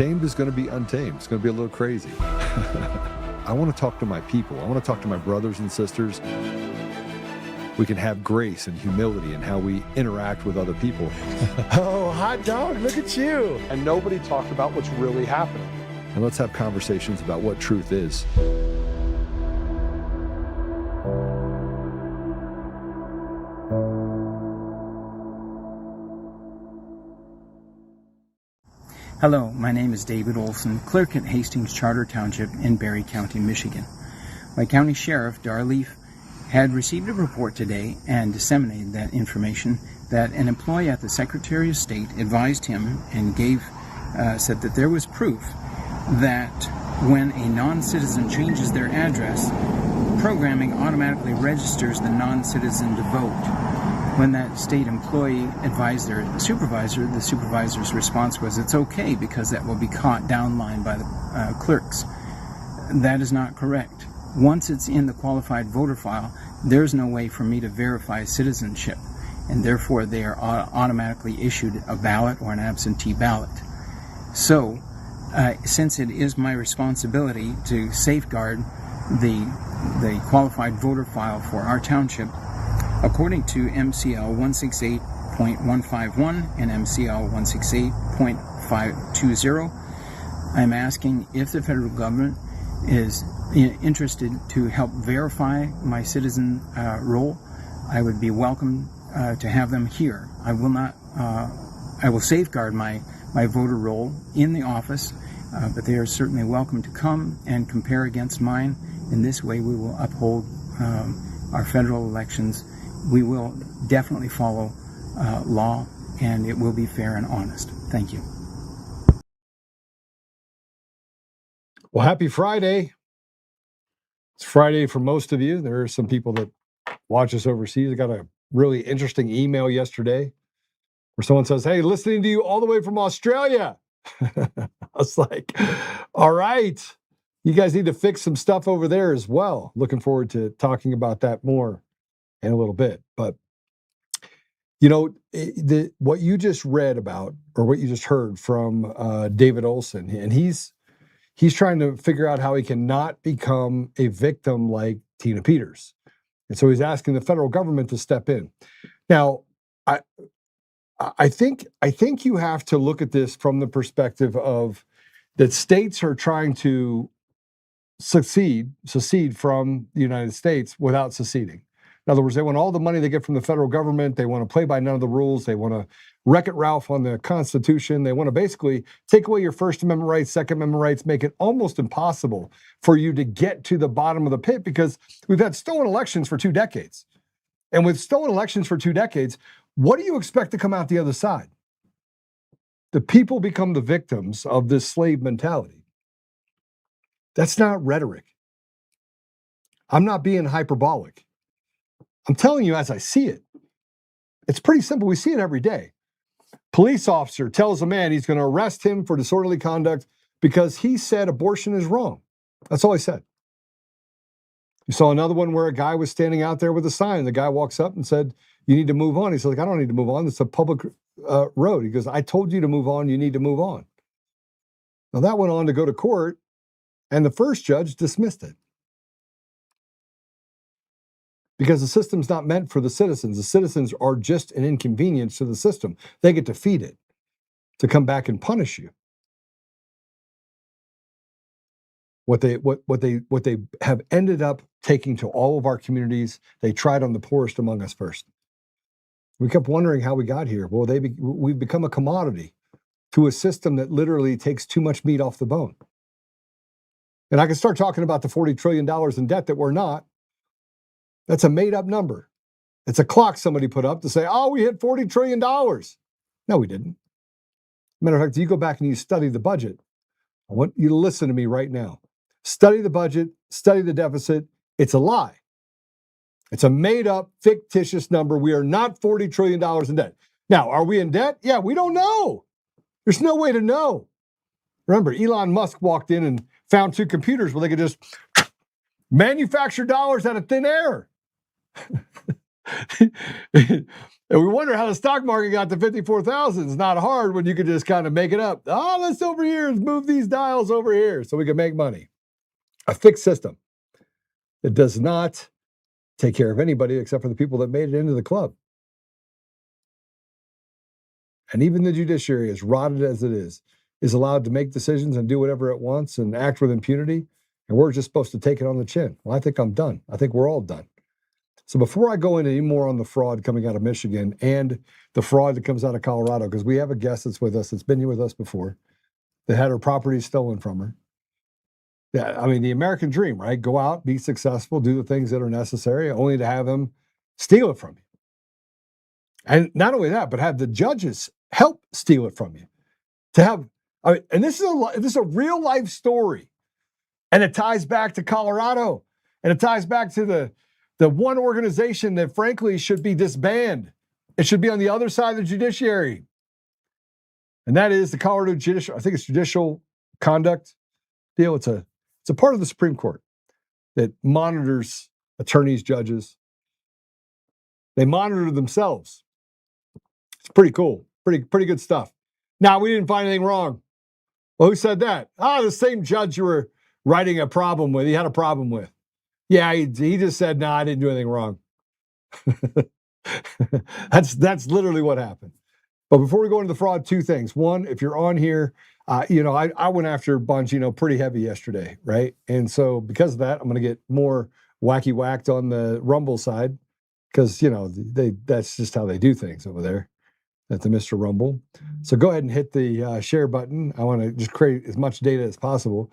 tamed is going to be untamed. It's going to be a little crazy. I want to talk to my people. I want to talk to my brothers and sisters. We can have grace and humility in how we interact with other people. Oh, hot dog, look at you. And nobody talked about what's really happening. And let's have conversations about what truth is. Hello, my name is David Olson, clerk at Hastings Charter Township in Barry County, Michigan. My county sheriff, Darleaf, had received a report today and disseminated that information that an employee at the Secretary of State advised him and said that there was proof that when a non-citizen changes their address, programming automatically registers the non-citizen to vote. When that state employee advised their supervisor, the supervisor's response was, "It's okay because that will be caught downline by the clerks." That is not correct. Once it's in the qualified voter file, there's no way for me to verify citizenship, and therefore they are automatically issued a ballot or an absentee ballot. So, since it is my responsibility to safeguard the qualified voter file for our township, according to MCL 168.151 and MCL 168.520, I'm asking if the federal government is interested to help verify my citizen role. I would be welcome to have them here. I will safeguard my voter role in the office, but they are certainly welcome to come and compare against mine. In this way, we will uphold our federal elections. We will definitely follow law, and it will be fair and honest. Thank you. Well, happy Friday. It's Friday for most of you. There are some people that watch us overseas. I got a really interesting email yesterday where someone says, "Hey, listening to you all the way from Australia." I was like, all right, you guys need to fix some stuff over there as well. Looking forward to talking about that more in a little bit. But, you know, what you just read about, or what you just heard from David Olson, and he's trying to figure out how he cannot become a victim like Tina Peters. And so he's asking the federal government to step in. Now, I think you have to look at this from the perspective of that states are trying to secede from the United States without seceding. In other words, they want all the money they get from the federal government. They want to play by none of the rules. They want to Wreck-It Ralph on the Constitution. They want to basically take away your First Amendment rights, Second Amendment rights, make it almost impossible for you to get to the bottom of the pit, because we've had stolen elections for 2 decades. And with stolen elections for 2 decades, what do you expect to come out the other side? The people become the victims of this slave mentality. That's not rhetoric. I'm not being hyperbolic. I'm telling you as I see it. It's pretty simple. We see it every day. Police officer tells a man he's going to arrest him for disorderly conduct because he said abortion is wrong. That's all he said. You saw another one where a guy was standing out there with a sign. The guy walks up and said, "You need to move on." He said, "I don't need to move on. It's a public road." He goes, "I told you to move on. You need to move on." Now that went on to go to court, and the first judge dismissed it. Because the system's not meant for the citizens. The citizens are just an inconvenience to the system. They get to feed it to come back and punish you. What they have ended up taking to all of our communities, they tried on the poorest among us first. We kept wondering how we got here. Well, we've become a commodity to a system that literally takes too much meat off the bone. And I can start talking about the $40 trillion in debt that we're not. That's a made-up number. It's a clock somebody put up to say, "Oh, we hit $40 trillion. No, we didn't. Matter of fact, if you go back and you study the budget, I want you to listen to me right now. Study the budget, study the deficit. It's a lie. It's a made-up, fictitious number. We are not $40 trillion in debt. Now, are we in debt? Yeah, we don't know. There's no way to know. Remember, Elon Musk walked in and found 2 computers where they could just manufacture dollars out of thin air. And we wonder how the stock market got to 54,000. It's not hard when you can just kind of make it up. Oh, let's over here move these dials over here so we can make money. A fixed system that does not take care of anybody except for the people that made it into the club. And even the judiciary, as rotted as it is allowed to make decisions and do whatever it wants and act with impunity. And we're just supposed to take it on the chin. Well, I think I'm done. I think we're all done. So before I go into any more on the fraud coming out of Michigan and the fraud that comes out of Colorado, because we have a guest that's with us, that's been here with us before, that had her property stolen from her. Yeah, I mean, the American dream, right? Go out, be successful, do the things that are necessary, only to have them steal it from you. And not only that, but have the judges help steal it from you. To have, and this is a real life story, and it ties back to Colorado, and it ties back to the one organization that frankly should be disbanded. It should be on the other side of the judiciary, and that is the Colorado Judicial. I think it's Judicial Conduct deal. It's a part of the Supreme Court that monitors attorneys, judges. They monitor themselves. It's pretty cool, pretty good stuff. Now, we didn't find anything wrong. Well, who said that? The same judge you were writing a problem with. He had a problem with. Yeah, he just said, no, I didn't do anything wrong. That's literally what happened. But before we go into the fraud, two things. One, if you're on here, I went after Bongino pretty heavy yesterday, right? And so because of that, I'm going to get more wacky whacked on the Rumble side because, that's just how they do things over there at the Mr. Rumble. So go ahead and hit the share button. I want to just create as much data as possible.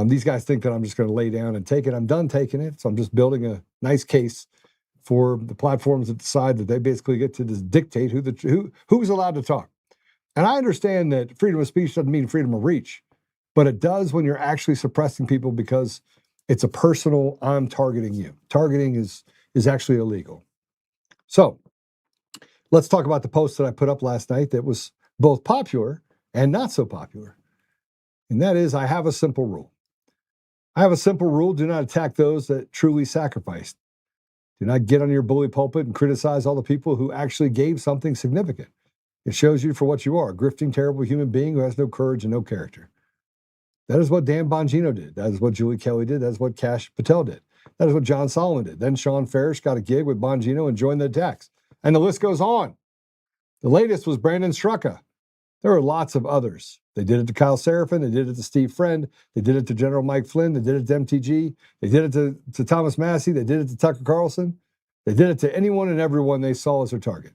These guys think that I'm just going to lay down and take it. I'm done taking it. So I'm just building a nice case for the platforms that decide that they basically get to just dictate who's allowed to talk. And I understand that freedom of speech doesn't mean freedom of reach, but it does when you're actually suppressing people because it's a personal, I'm targeting you. Targeting is actually illegal. So let's talk about the post that I put up last night that was both popular and not so popular. And that is, I have a simple rule. I have a simple rule. Do not attack those that truly sacrificed. Do not get on your bully pulpit and criticize all the people who actually gave something significant. It shows you for what you are, a grifting, terrible human being who has no courage and no character. That is what Dan Bongino did. That is what Julie Kelly did. That is what Kash Patel did. That is what John Solomon did. Then Sean Farish got a gig with Bongino and joined the attacks. And the list goes on. The latest was Brandon Strucka. There are lots of others. They did it to Kyle Seraphin. They did it to Steve Friend. They did it to General Mike Flynn. They did it to MTG. They did it to Thomas Massey. They did it to Tucker Carlson. They did it to anyone and everyone they saw as their target.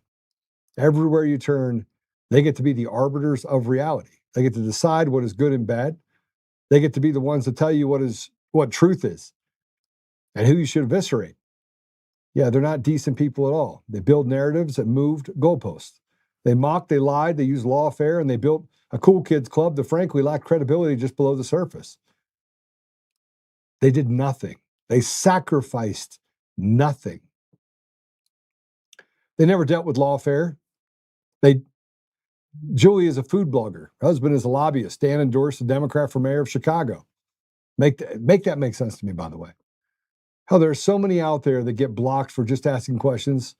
Everywhere you turn, they get to be the arbiters of reality. They get to decide what is good and bad. They get to be the ones to tell you what truth is and who you should eviscerate. Yeah, they're not decent people at all. They build narratives that moved goalposts. They mocked, they lied, they used lawfare, and they built a cool kids club that frankly lacked credibility just below the surface. They did nothing. They sacrificed nothing. They never dealt with lawfare. Julie is a food blogger. Her husband is a lobbyist. Dan endorsed a Democrat for mayor of Chicago. Make that make sense to me, by the way. How there are so many out there that get blocked for just asking questions,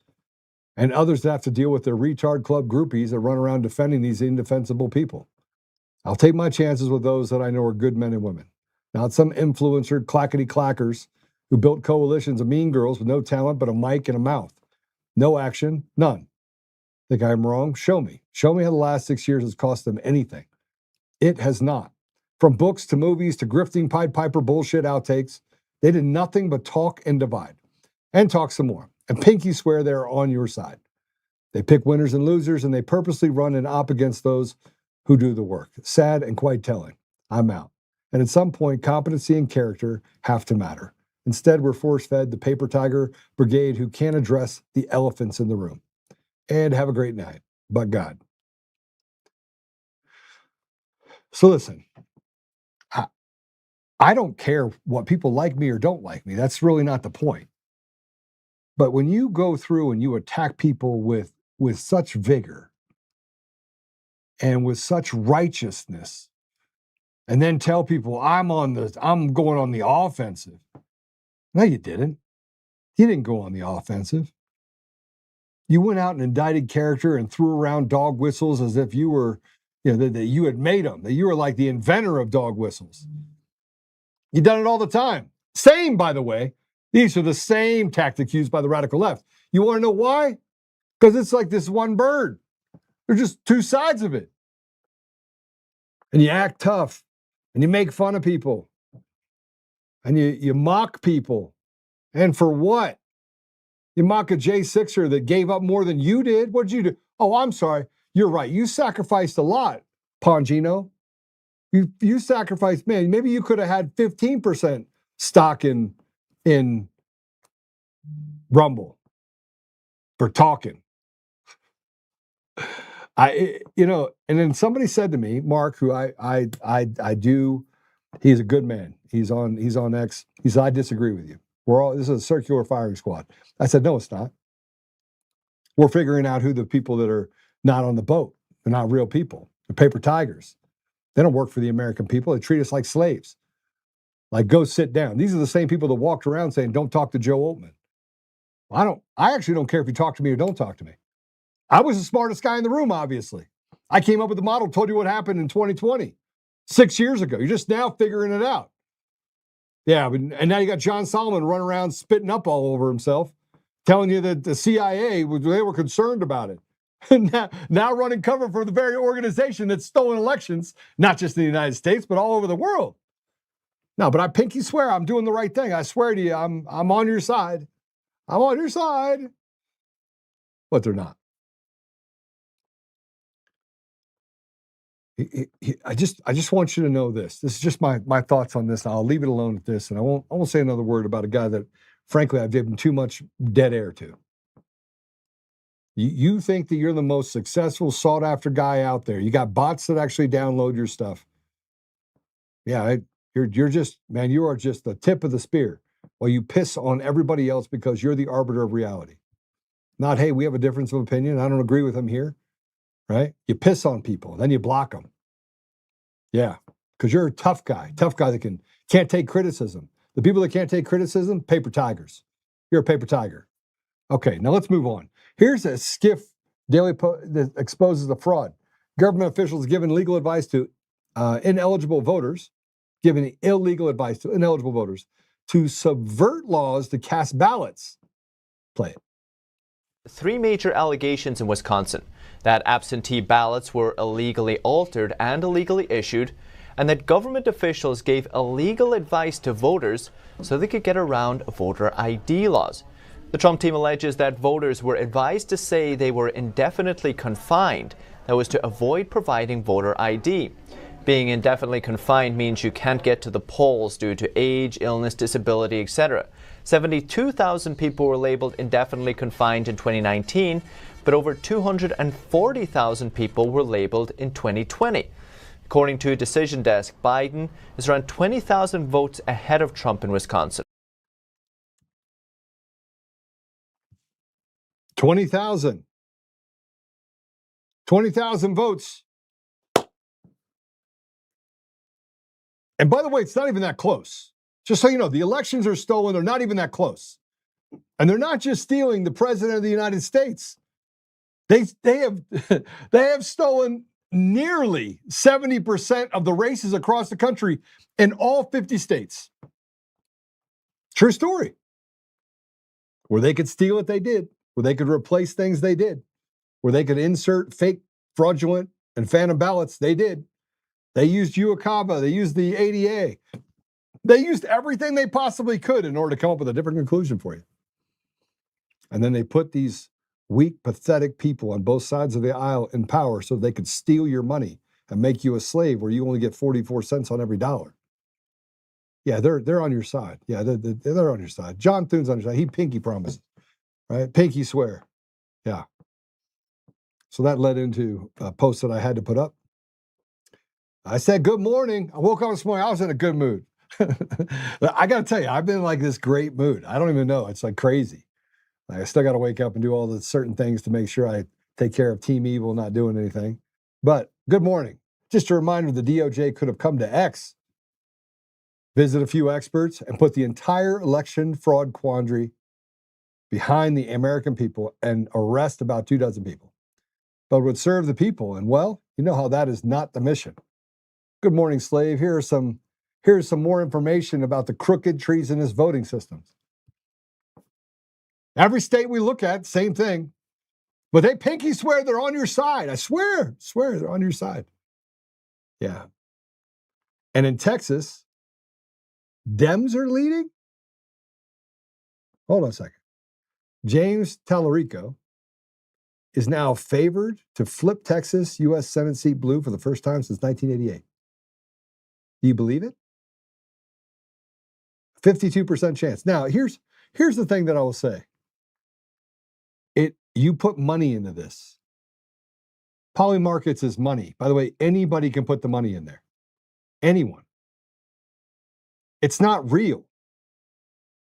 and others that have to deal with their retard club groupies that run around defending these indefensible people. I'll take my chances with those that I know are good men and women, not some influencer clackety clackers who built coalitions of mean girls with no talent but a mic and a mouth. No action, none. Think I'm wrong? Show me. Show me how the last 6 years has cost them anything. It has not. From books to movies to grifting Pied Piper bullshit outtakes, they did nothing but talk and divide. And talk some more. And pinky swear they're on your side. They pick winners and losers, and they purposely run and op against those who do the work. Sad and quite telling. I'm out. And at some point, competency and character have to matter. Instead, we're force-fed the paper tiger brigade who can't address the elephants in the room. And have a great night. But God. So listen, I don't care what people like me or don't like me. That's really not the point. But when you go through and you attack people with such vigor and with such righteousness, and then tell people I'm going on the offensive. No, you didn't. You didn't go on the offensive. You went out and indicted character and threw around dog whistles as if you were, that you had made them, that you were like the inventor of dog whistles. You've done it all the time. Same, by the way. These are the same tactics used by the radical left. You want to know why? Because it's like this one bird. There's just two sides of it. And you act tough, and you make fun of people, and you mock people. And for what? You mock a J6er that gave up more than you did. What did you do? Oh, I'm sorry. You're right. You sacrificed a lot, Pongino. You sacrificed, man, maybe you could have had 15% stock in Rumble for talking. And then somebody said to me, Mark, who I do, he's a good man. He's on X. He said, I disagree with you. This is a circular firing squad. I said, no, it's not. We're figuring out who the people that are not on the boat. They're not real people. They're paper tigers. They don't work for the American people. They treat us like slaves. Like, go sit down. These are the same people that walked around saying, don't talk to Joe Oltmann. I actually don't care if you talk to me or don't talk to me. I was the smartest guy in the room, obviously. I came up with the model, told you what happened in 2020, 6 years ago. You're just now figuring it out. Yeah, and now you got John Solomon running around spitting up all over himself, telling you that the CIA, they were concerned about it. now running cover for the very organization that's stolen elections, not just in the United States, but all over the world. No, but I pinky swear I'm doing the right thing. I swear to you, I'm on your side. I'm on your side. But they're not. I just want you to know this. This is just my thoughts on this. I'll leave it alone at this, and I won't say another word about a guy that, frankly, I've given too much dead air to. You think that you're the most successful, sought-after guy out there. You got bots that actually download your stuff. Yeah, you're just, man, you are just the tip of the spear. Well, you piss on everybody else because you're the arbiter of reality. Not, hey, we have a difference of opinion. I don't agree with him here, right? You piss on people, then you block them. Yeah, because you're a tough guy that can't take criticism. The people that can't take criticism, paper tigers. You're a paper tiger. Okay, now let's move on. Here's a SCIF daily that exposes the fraud. Government officials giving legal advice to ineligible voters, giving illegal advice to ineligible voters to subvert laws to cast ballots. Play it. Three major allegations in Wisconsin: that absentee ballots were illegally altered and illegally issued, and that government officials gave illegal advice to voters so they could get around voter ID laws. The Trump team alleges that voters were advised to say they were indefinitely confined. That was to avoid providing voter ID. Being indefinitely confined means you can't get to the polls due to age, illness, disability, etc. 72,000 people were labeled indefinitely confined in 2019, but over 240,000 people were labeled in 2020. According to Decision Desk, Biden is around 20,000 votes ahead of Trump in Wisconsin. 20,000 votes. And by the way, it's not even that close. Just so you know, the elections are stolen. They're not even that close. And they're not just stealing the president of the United States. They have stolen nearly 70% of the races across the country in all 50 states. True story. Where they could steal it, they did. Where they could replace things, they did. Where they could insert fake, fraudulent, and phantom ballots, they did. They used UACABA. They used the ADA. They used everything they possibly could in order to come up with a different conclusion for you. And then they put these weak, pathetic people on both sides of the aisle in power so they could steal your money and make you a slave where you only get 44 cents on every dollar. Yeah, they're on your side. Yeah, they're on your side. John Thune's on your side. He pinky promises, right? Pinky swear. Yeah. So that led into a post that I had to put up. I said, good morning. I woke up this morning. I was in a good mood. I got to tell you, I've been in like this great mood. I don't even know. It's like crazy. I still got to wake up and do all the certain things to make sure I take care of Team Evil not doing anything. But good morning. Just a reminder, the DOJ could have come to X, visit a few experts, and put the entire election fraud quandary behind the American people and arrest about 24 people, but would serve the people. And well, you know how that is not the mission. Good morning, slave. Here's some more information about the crooked, treasonous voting systems. Every state we look at, same thing. But they pinky swear they're on your side. I swear they're on your side. Yeah. And in Texas, Dems are leading? Hold on a second. James Tallarico is now favored to flip Texas U.S. Senate seat blue for the first time since 1988. Do you believe it? 52% chance. Now, here's the thing that I will say. You put money into this. Poly markets is money. By the way, anybody can put the money in there. Anyone. It's not real.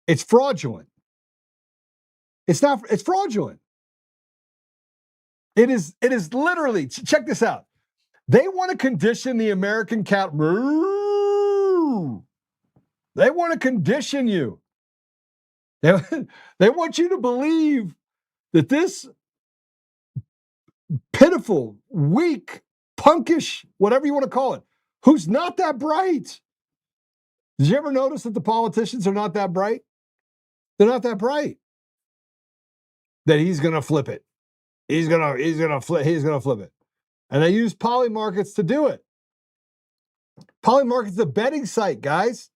It's fraudulent. It's fraudulent. It is literally, check this out. They want to condition the American cat. They want to condition you. They want you to believe that this pitiful, weak, punkish, whatever you want to call it, who's not that bright. Did you ever notice that the politicians are not that bright? They're not that bright. That he's going to flip it. He's going to flip it. And they use poly markets to do it. Poly markets is a betting site, guys.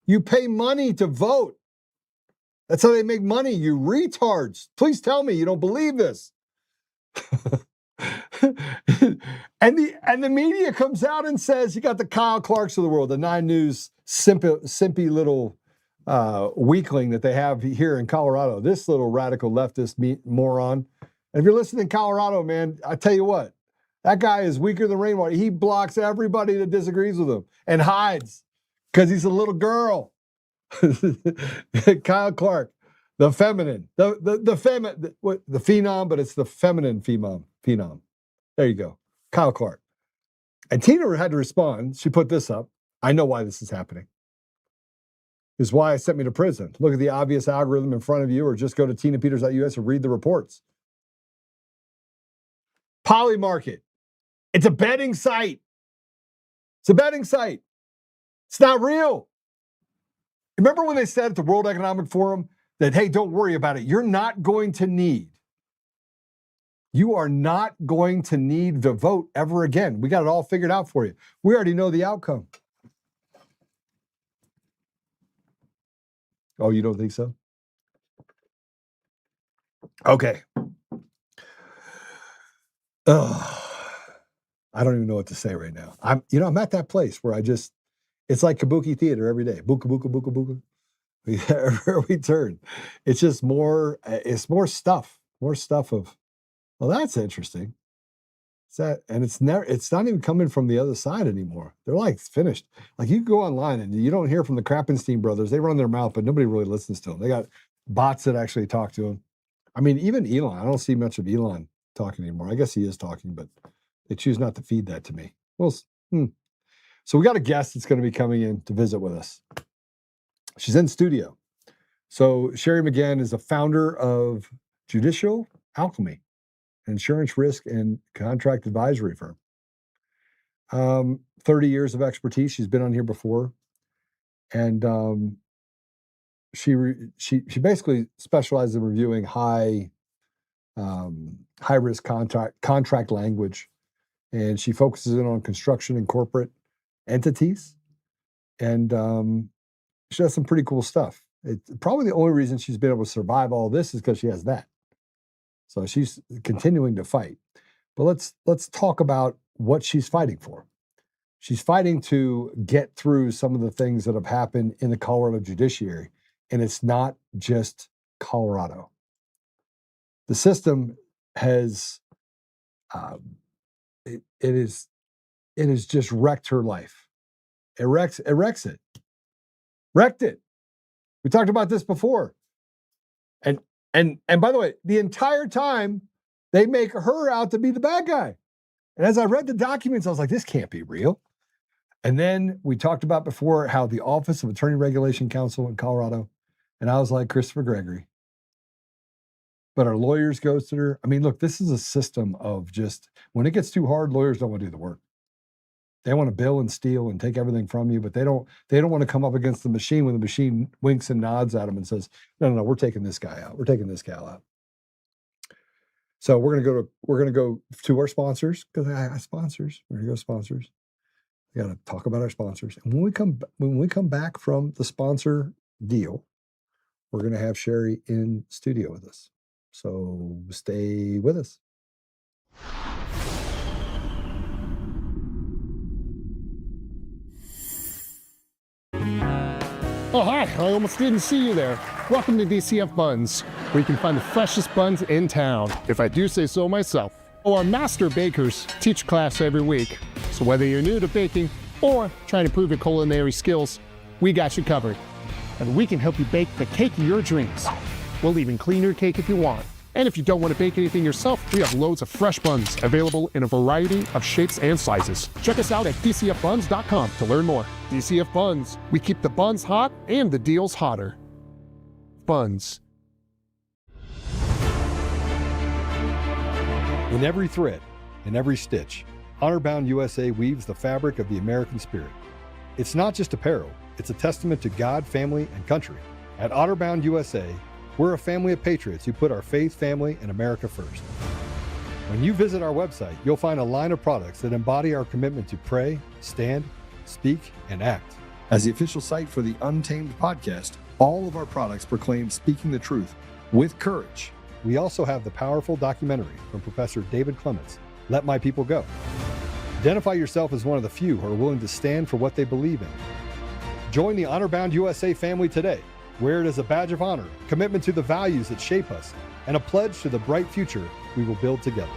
You pay money to vote. That's how they make money, you retards. Please tell me you don't believe this. and the media comes out and says, you got the Kyle Clarks of the world, the 9 News simpy little weakling that they have here in Colorado, this little radical leftist moron. And if you're listening in Colorado, man, I tell you what, that guy is weaker than rainwater. He blocks everybody that disagrees with him and hides because he's a little girl. Kyle Clark, the feminine, the phenom, but it's the feminine phenom. There you go, Kyle Clark. And Tina had to respond. She put this up. I know why this is happening. This is why I sent me to prison. Look at the obvious algorithm in front of you, or just go to tinapeters.us and read the reports. Poly market. It's a betting site. It's a betting site. It's not real. Remember when they said at the World Economic Forum that, hey, don't worry about it. You are not going to need to vote ever again. We got it all figured out for you. We already know the outcome. Oh, you don't think so? Okay. I don't even know what to say right now. I'm at that place where it's like kabuki theater every day. Buka, buka, buka, buka. Everywhere we turn. It's just more stuff of, well, that's interesting. It's not even coming from the other side anymore. They're like finished. Like you go online and you don't hear from the Krappenstein brothers. They run their mouth, but nobody really listens to them. They got bots that actually talk to them. I mean, even Elon, I don't see much of Elon talking anymore. I guess he is talking, but they choose not to feed that to me. Well, so we got a guest that's going to be coming in to visit with us. She's in studio. So Sherry McGann is the founder of Judicial Alchemy, an insurance risk and contract advisory firm. 30 years of expertise. She's been on here before. And she basically specializes in reviewing high risk contract language. And she focuses in on construction and corporate entities. And she does some pretty cool stuff. It's probably the only reason she's been able to survive all this is because she has that. So she's continuing to fight. But let's talk about what she's fighting for. She's fighting to get through some of the things that have happened in the Colorado judiciary. And it's not just Colorado. The system has it has just wrecked her life. It wrecks it. Wrecked it. We talked about this before. And by the way, the entire time they make her out to be the bad guy. And as I read the documents, I was like, this can't be real. And then we talked about before how the Office of Attorney Regulation Counsel in Colorado, and I was like, Christopher Gregory, but our lawyers ghosted her. I mean, look, this is a system of just, when it gets too hard, lawyers don't want to do the work. They want to bill and steal and take everything from you, but they don't want to come up against the machine when the machine winks and nods at them and says, no, we're taking this guy out. We're taking this gal out. So we're gonna go to our sponsors, because I have sponsors. We're gonna go sponsors. We gotta talk about our sponsors. And when we come back from the sponsor deal, we're gonna have Sherry in studio with us. So stay with us. Oh, hi, I almost didn't see you there. Welcome to DCF Buns, where you can find the freshest buns in town, if I do say so myself. Our master bakers teach class every week, so whether you're new to baking or trying to improve your culinary skills, we got you covered. And we can help you bake the cake of your dreams. We'll even clean your cake if you want. And if you don't want to bake anything yourself, we have loads of fresh buns available in a variety of shapes and sizes. Check us out at dcfbuns.com to learn more. DCF Buns, we keep the buns hot and the deals hotter. Buns. In every thread, in every stitch, Honor-Bound USA weaves the fabric of the American spirit. It's not just apparel, it's a testament to God, family, and country. At Honor-Bound USA, we're a family of patriots who put our faith, family, and America first. When you visit our website, you'll find a line of products that embody our commitment to pray, stand, speak, and act. As the official site for the Untamed podcast, all of our products proclaim speaking the truth with courage. We also have the powerful documentary from Professor David Clements, Let My People Go. Identify yourself as one of the few who are willing to stand for what they believe in. Join the Honor-Bound USA family today. Wear it as a badge of honor, commitment to the values that shape us, and a pledge to the bright future we will build together.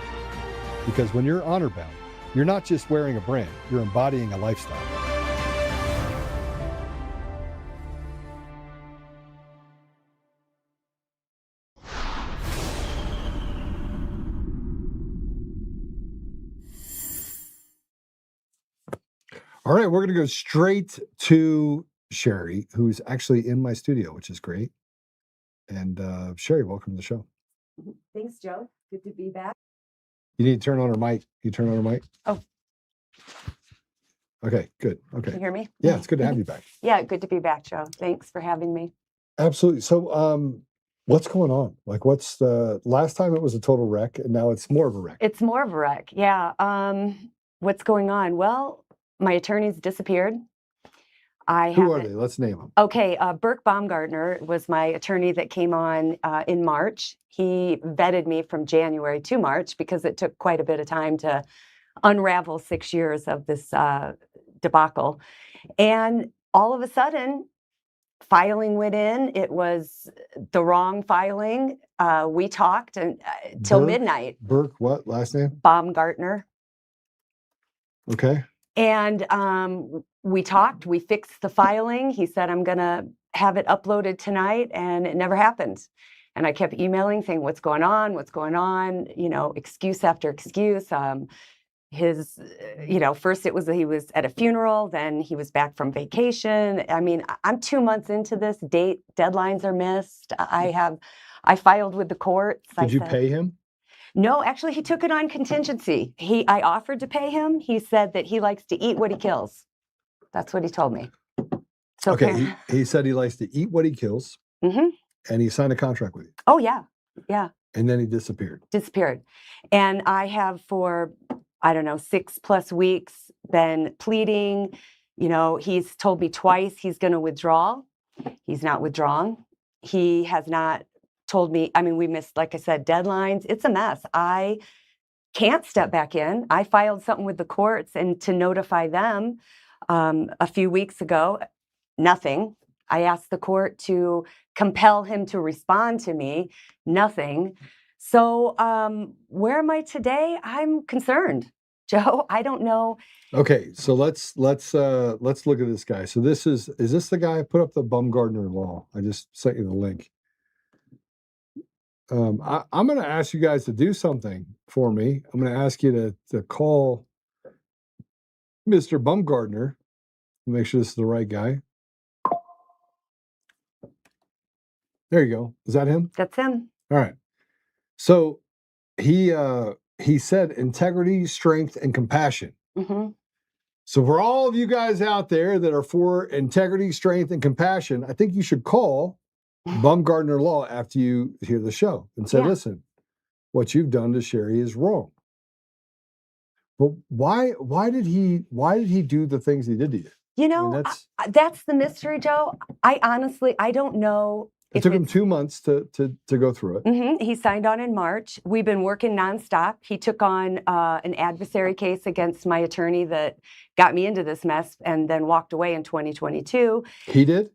Because when you're honor-bound, you're not just wearing a brand, you're embodying a lifestyle. All right, we're going to go straight to Sherry, who's actually in my studio, which is great. And Sherry, welcome to the show. Thanks, Joe. Good to be back. You need to turn on her mic. You turn on her mic? Oh. Okay, good. Okay. Can you hear me? Yeah, it's good to have you back. Yeah, good to be back, Joe. Thanks for having me. Absolutely. So what's going on? Like, what's the last time it was a total wreck, and now it's more of a wreck? It's more of a wreck. Yeah. What's going on? Well, my attorneys disappeared. Who are they? Let's name them. Okay, Burke Baumgartner was my attorney that came on in March. He vetted me from January to March because it took quite a bit of time to unravel 6 years of this debacle. And all of a sudden, filing went in. It was the wrong filing. We talked till midnight. Burke, what? Last name? Baumgartner. Okay. And we talked, we fixed the filing. He said, I'm going to have it uploaded tonight, and it never happened. And I kept emailing saying, what's going on? What's going on? You know, excuse after excuse. First it was he was at a funeral, then he was back from vacation. I mean, I'm 2 months into this. Deadlines are missed. I filed with the courts. Did you pay him? No, actually, he took it on contingency. I offered to pay him. He said that he likes to eat what he kills. That's what he told me. So okay, he said he likes to eat what he kills, and he signed a contract with you. Oh, yeah, yeah. And then he disappeared. And I have for, 6+ weeks been pleading. You know, he's told me twice he's going to withdraw. He's not withdrawn. He has not told me, we missed, like I said, deadlines. It's a mess. I can't step back in. I filed something with the courts and to notify them a few weeks ago, nothing. I asked the court to compel him to respond to me, nothing. So where am I today? I'm concerned, Joe. I don't know. Okay, so let's look at this guy. So is this the guy? Put up the Baumgartner law. I just sent you the link. I'm going to ask you guys to do something for me. I'm going to ask you to call Mr. Baumgartner. Make sure this is the right guy. There you go. Is that him? That's him. All right. So he said integrity, strength, and compassion. hmm So for all of you guys out there that are for integrity, strength, and compassion, I think you should call Baumgardner Law after you hear the show and say, Yeah. listen, what you've done to Sherry is wrong. But why did he do the things he did to you? You I know, mean, that's the mystery, Joe. I honestly, I don't know. it took him 2 months to go through it. He signed on in March. We've been working nonstop. He took on an adversary case against my attorney that got me into this mess and then walked away in 2022. He did?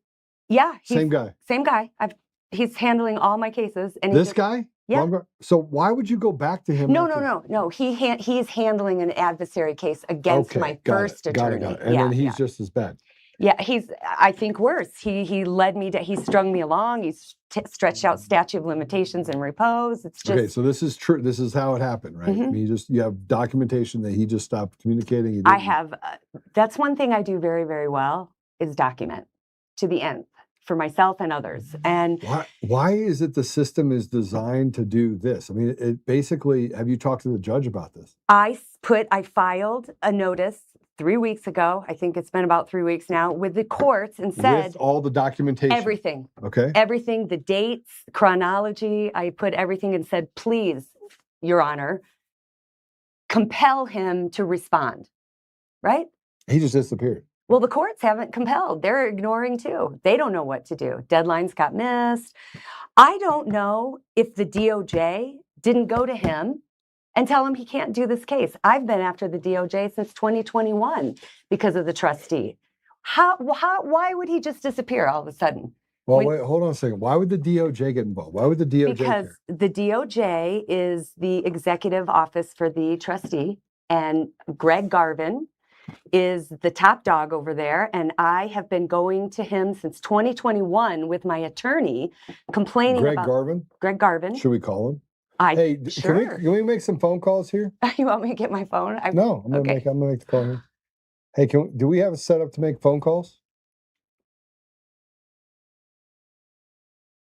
Yeah. Same guy. Same guy. He's handling all my cases. And This guy? Yeah. So why would you go back to him? No. He's handling an adversary case against my first attorney. Got it. And then he's just as bad. Yeah, he's, I think, worse. He led me to, he strung me along. He's stretched out statute of limitations and repose. It's just. Okay, so this is true. This is how it happened, right? I mean, you have documentation that he just stopped communicating. I have, that's one thing I do very, very well is document to the end for myself and others. And why is it the system is designed to do this? I mean, it basically, have you talked to the judge about this? I filed a notice 3 weeks ago. I think it's been about 3 weeks now with the courts and said. With all the documentation. Everything. Okay. Everything, the dates, chronology. I put everything and said, please, Your Honor, compel him to respond. Right? He just disappeared. Well, the courts haven't compelled. They're ignoring too. They don't know what to do. Deadlines got missed. I don't know if the DOJ didn't go to him and tell him he can't do this case. I've been after the DOJ since 2021 because of the trustee. Why would he just disappear all of a sudden? Well, wait, hold on a second. Why would the DOJ get involved? Why would the DOJ Because care? the DOJ is the executive office for the trustee, and Greg Garvin is the top dog over there. And I have been going to him since 2021 with my attorney complaining about Greg Garvin. Should we call him? Sure. Can we make some phone calls here? You want me to get my phone? No, I'm gonna make the call here. Hey, do we have a setup to make phone calls?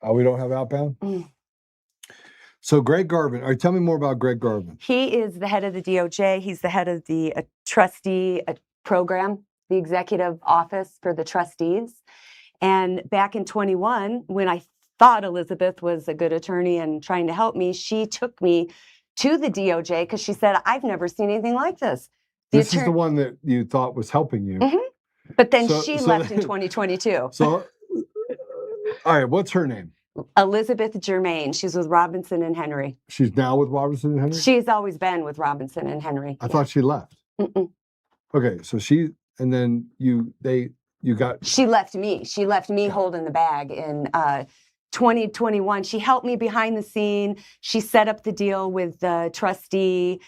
Oh, we don't have outbound? So Greg Garvin, tell me more about Greg Garvin. He is the head of the DOJ. He's the head of the trustee program, the executive office for the trustees. And back in 21, when I thought Elizabeth was a good attorney and trying to help me, she took me to the DOJ because she said, I've never seen anything like this. This is the one that you thought was helping you. But then she left in 2022. So, all right, what's her name? Elizabeth Germain. She's with Robinson and Henry. She's now with Robinson and Henry? She's always been with Robinson and Henry. I thought she left. Okay, so she left me. She left me holding the bag in 2021. She helped me behind the scene. She set up the deal with the trustee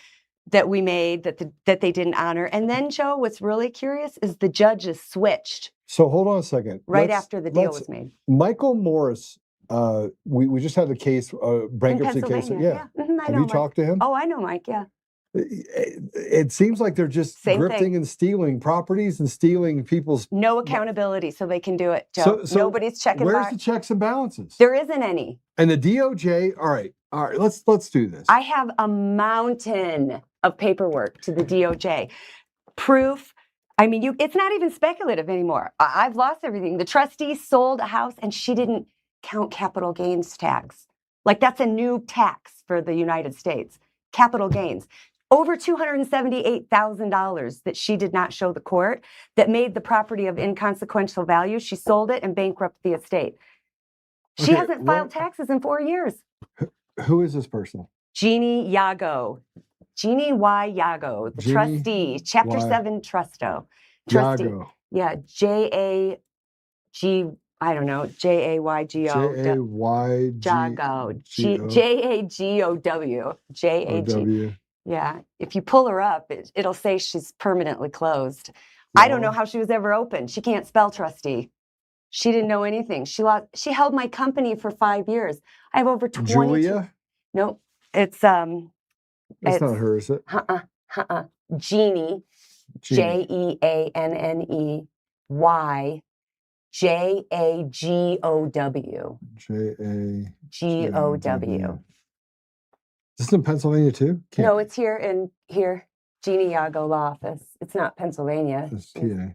that we made that they didn't honor. And then, Joe, what's really curious is the judges switched. So hold on a second. Right after the deal was made. Michael Morris, we just had a case, bankruptcy case. Yeah. Have you talked to him? Oh, I know Mike, yeah. It seems like they're just grifting and stealing properties and stealing people's. No accountability, so they can do it, Joe. So nobody's checking. Where's the checks and balances? There isn't any. And the DOJ, all right, let's do this. I have a mountain of paperwork to the DOJ. Proof. I mean, it's not even speculative anymore. I've lost everything. The trustee sold a house and she didn't count capital gains tax. Like, that's a new tax for the United States. Capital gains. Over $278,000 that she did not show the court that made the property of inconsequential value. She sold it and bankrupted the estate. She hasn't filed taxes in 4 years. Who is this person? Jeannie Yago. Jeannie Y. Yago, the trustee, Chapter 7 Trustee. Yago. Yeah, Jaygo. Jagow. Jagow. Yeah. If you pull her up, it'll say she's permanently closed. Well, I don't know how she was ever open. She can't spell trustee. She didn't know anything. She held my company for 5 years. I have over 20. Julia? No, it's That's not her, is it? Jeannie. JEANNEY. JAGOW. JAGOW. This is in Pennsylvania too? Can't No, be. it's here, Jeannie Yago law office. It's not Pennsylvania. This is PA.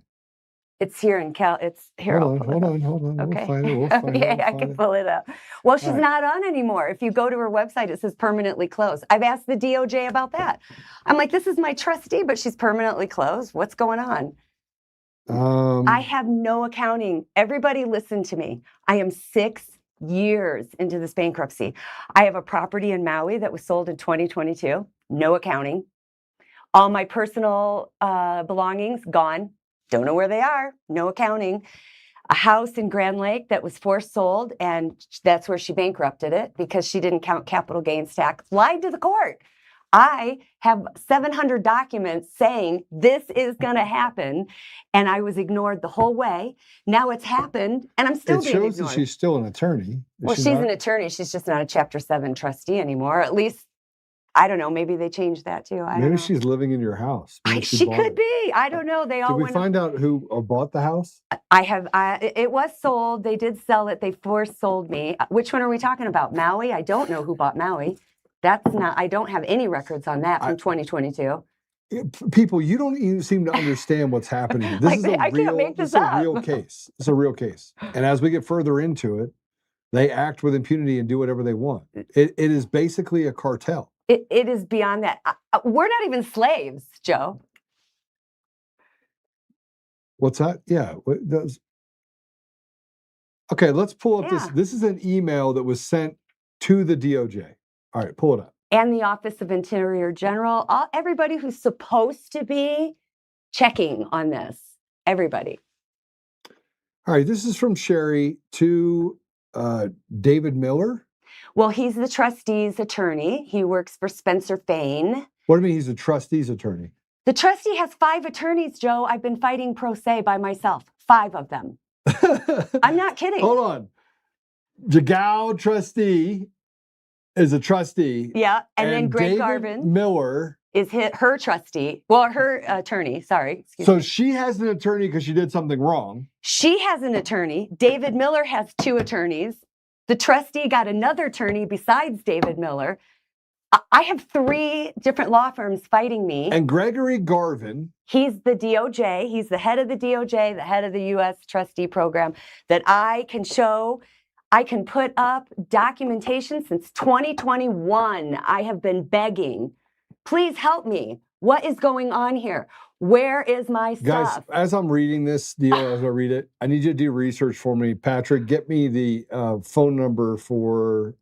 It's here in It's here. I'll pull it up. Hold on. Okay. We'll find it. We'll find Okay, it. I can pull it up. Well, she's right. not on anymore. If you go to her website, it says permanently closed. I've asked the DOJ about that. I'm like, this is my trustee, but she's permanently closed. What's going on? I have no accounting. Everybody listen to me. I am 6 years into this bankruptcy. I have a property in Maui that was sold in 2022. No accounting. All my personal belongings gone. Don't know where they are. No accounting. A house in Grand Lake that was forced sold, and that's where she bankrupted it because she didn't count capital gains tax. Lied to the court. I have 700 documents saying this is going to happen, and I was ignored the whole way. Now it's happened, and I'm still being ignored. It shows that she's still an attorney. Well, she's an attorney. She's just not a Chapter 7 trustee anymore. At least, I don't know. Maybe they changed that too. I don't know. Maybe she's living in your house. Maybe She bought could it. be. I don't know. They all Did we went. find out who bought the house? It was sold. They did sell it. They forced sold me. Which one are we talking about? Maui? I don't know who bought Maui. That's not. I don't have any records on that from 2022. People, you don't even seem to understand what's happening. This Like, is a I real. can't make This this is a up. real case. It's a real case. And as we get further into it, they act with impunity and do whatever they want. It is basically a cartel. It is beyond that. We're not even slaves, Joe. What's that? Yeah. What does? Okay, let's pull up this. Yeah. This is an email that was sent to the DOJ. All right, pull it up. And the Office of Interior General, everybody who's supposed to be checking on this. Everybody. All right, this is from Sherry to David Miller. Well, he's the trustee's attorney. He works for Spencer Fain. What do you mean he's a trustee's attorney? The trustee has 5 attorneys, Joe. I've been fighting pro se by myself. 5 of them. I'm not kidding. Hold on. Jagao trustee is a trustee. Yeah, and then Greg David Garvin Miller is her trustee. Well, her attorney. Sorry. Excuse So me. she has an attorney because she did something wrong. She has an attorney. David Miller has 2 attorneys. The trustee got another attorney besides David Miller. I have 3 different law firms fighting me. And Gregory Garvin. He's the DOJ. He's the head of the DOJ, the head of the U.S. trustee program that I can show. I can put up documentation since 2021. I have been begging. Please help me. What is going on here? Where is my Guys, stuff? as I'm reading this deal, as I read it, I need you to do research for me. Patrick, get me the phone number for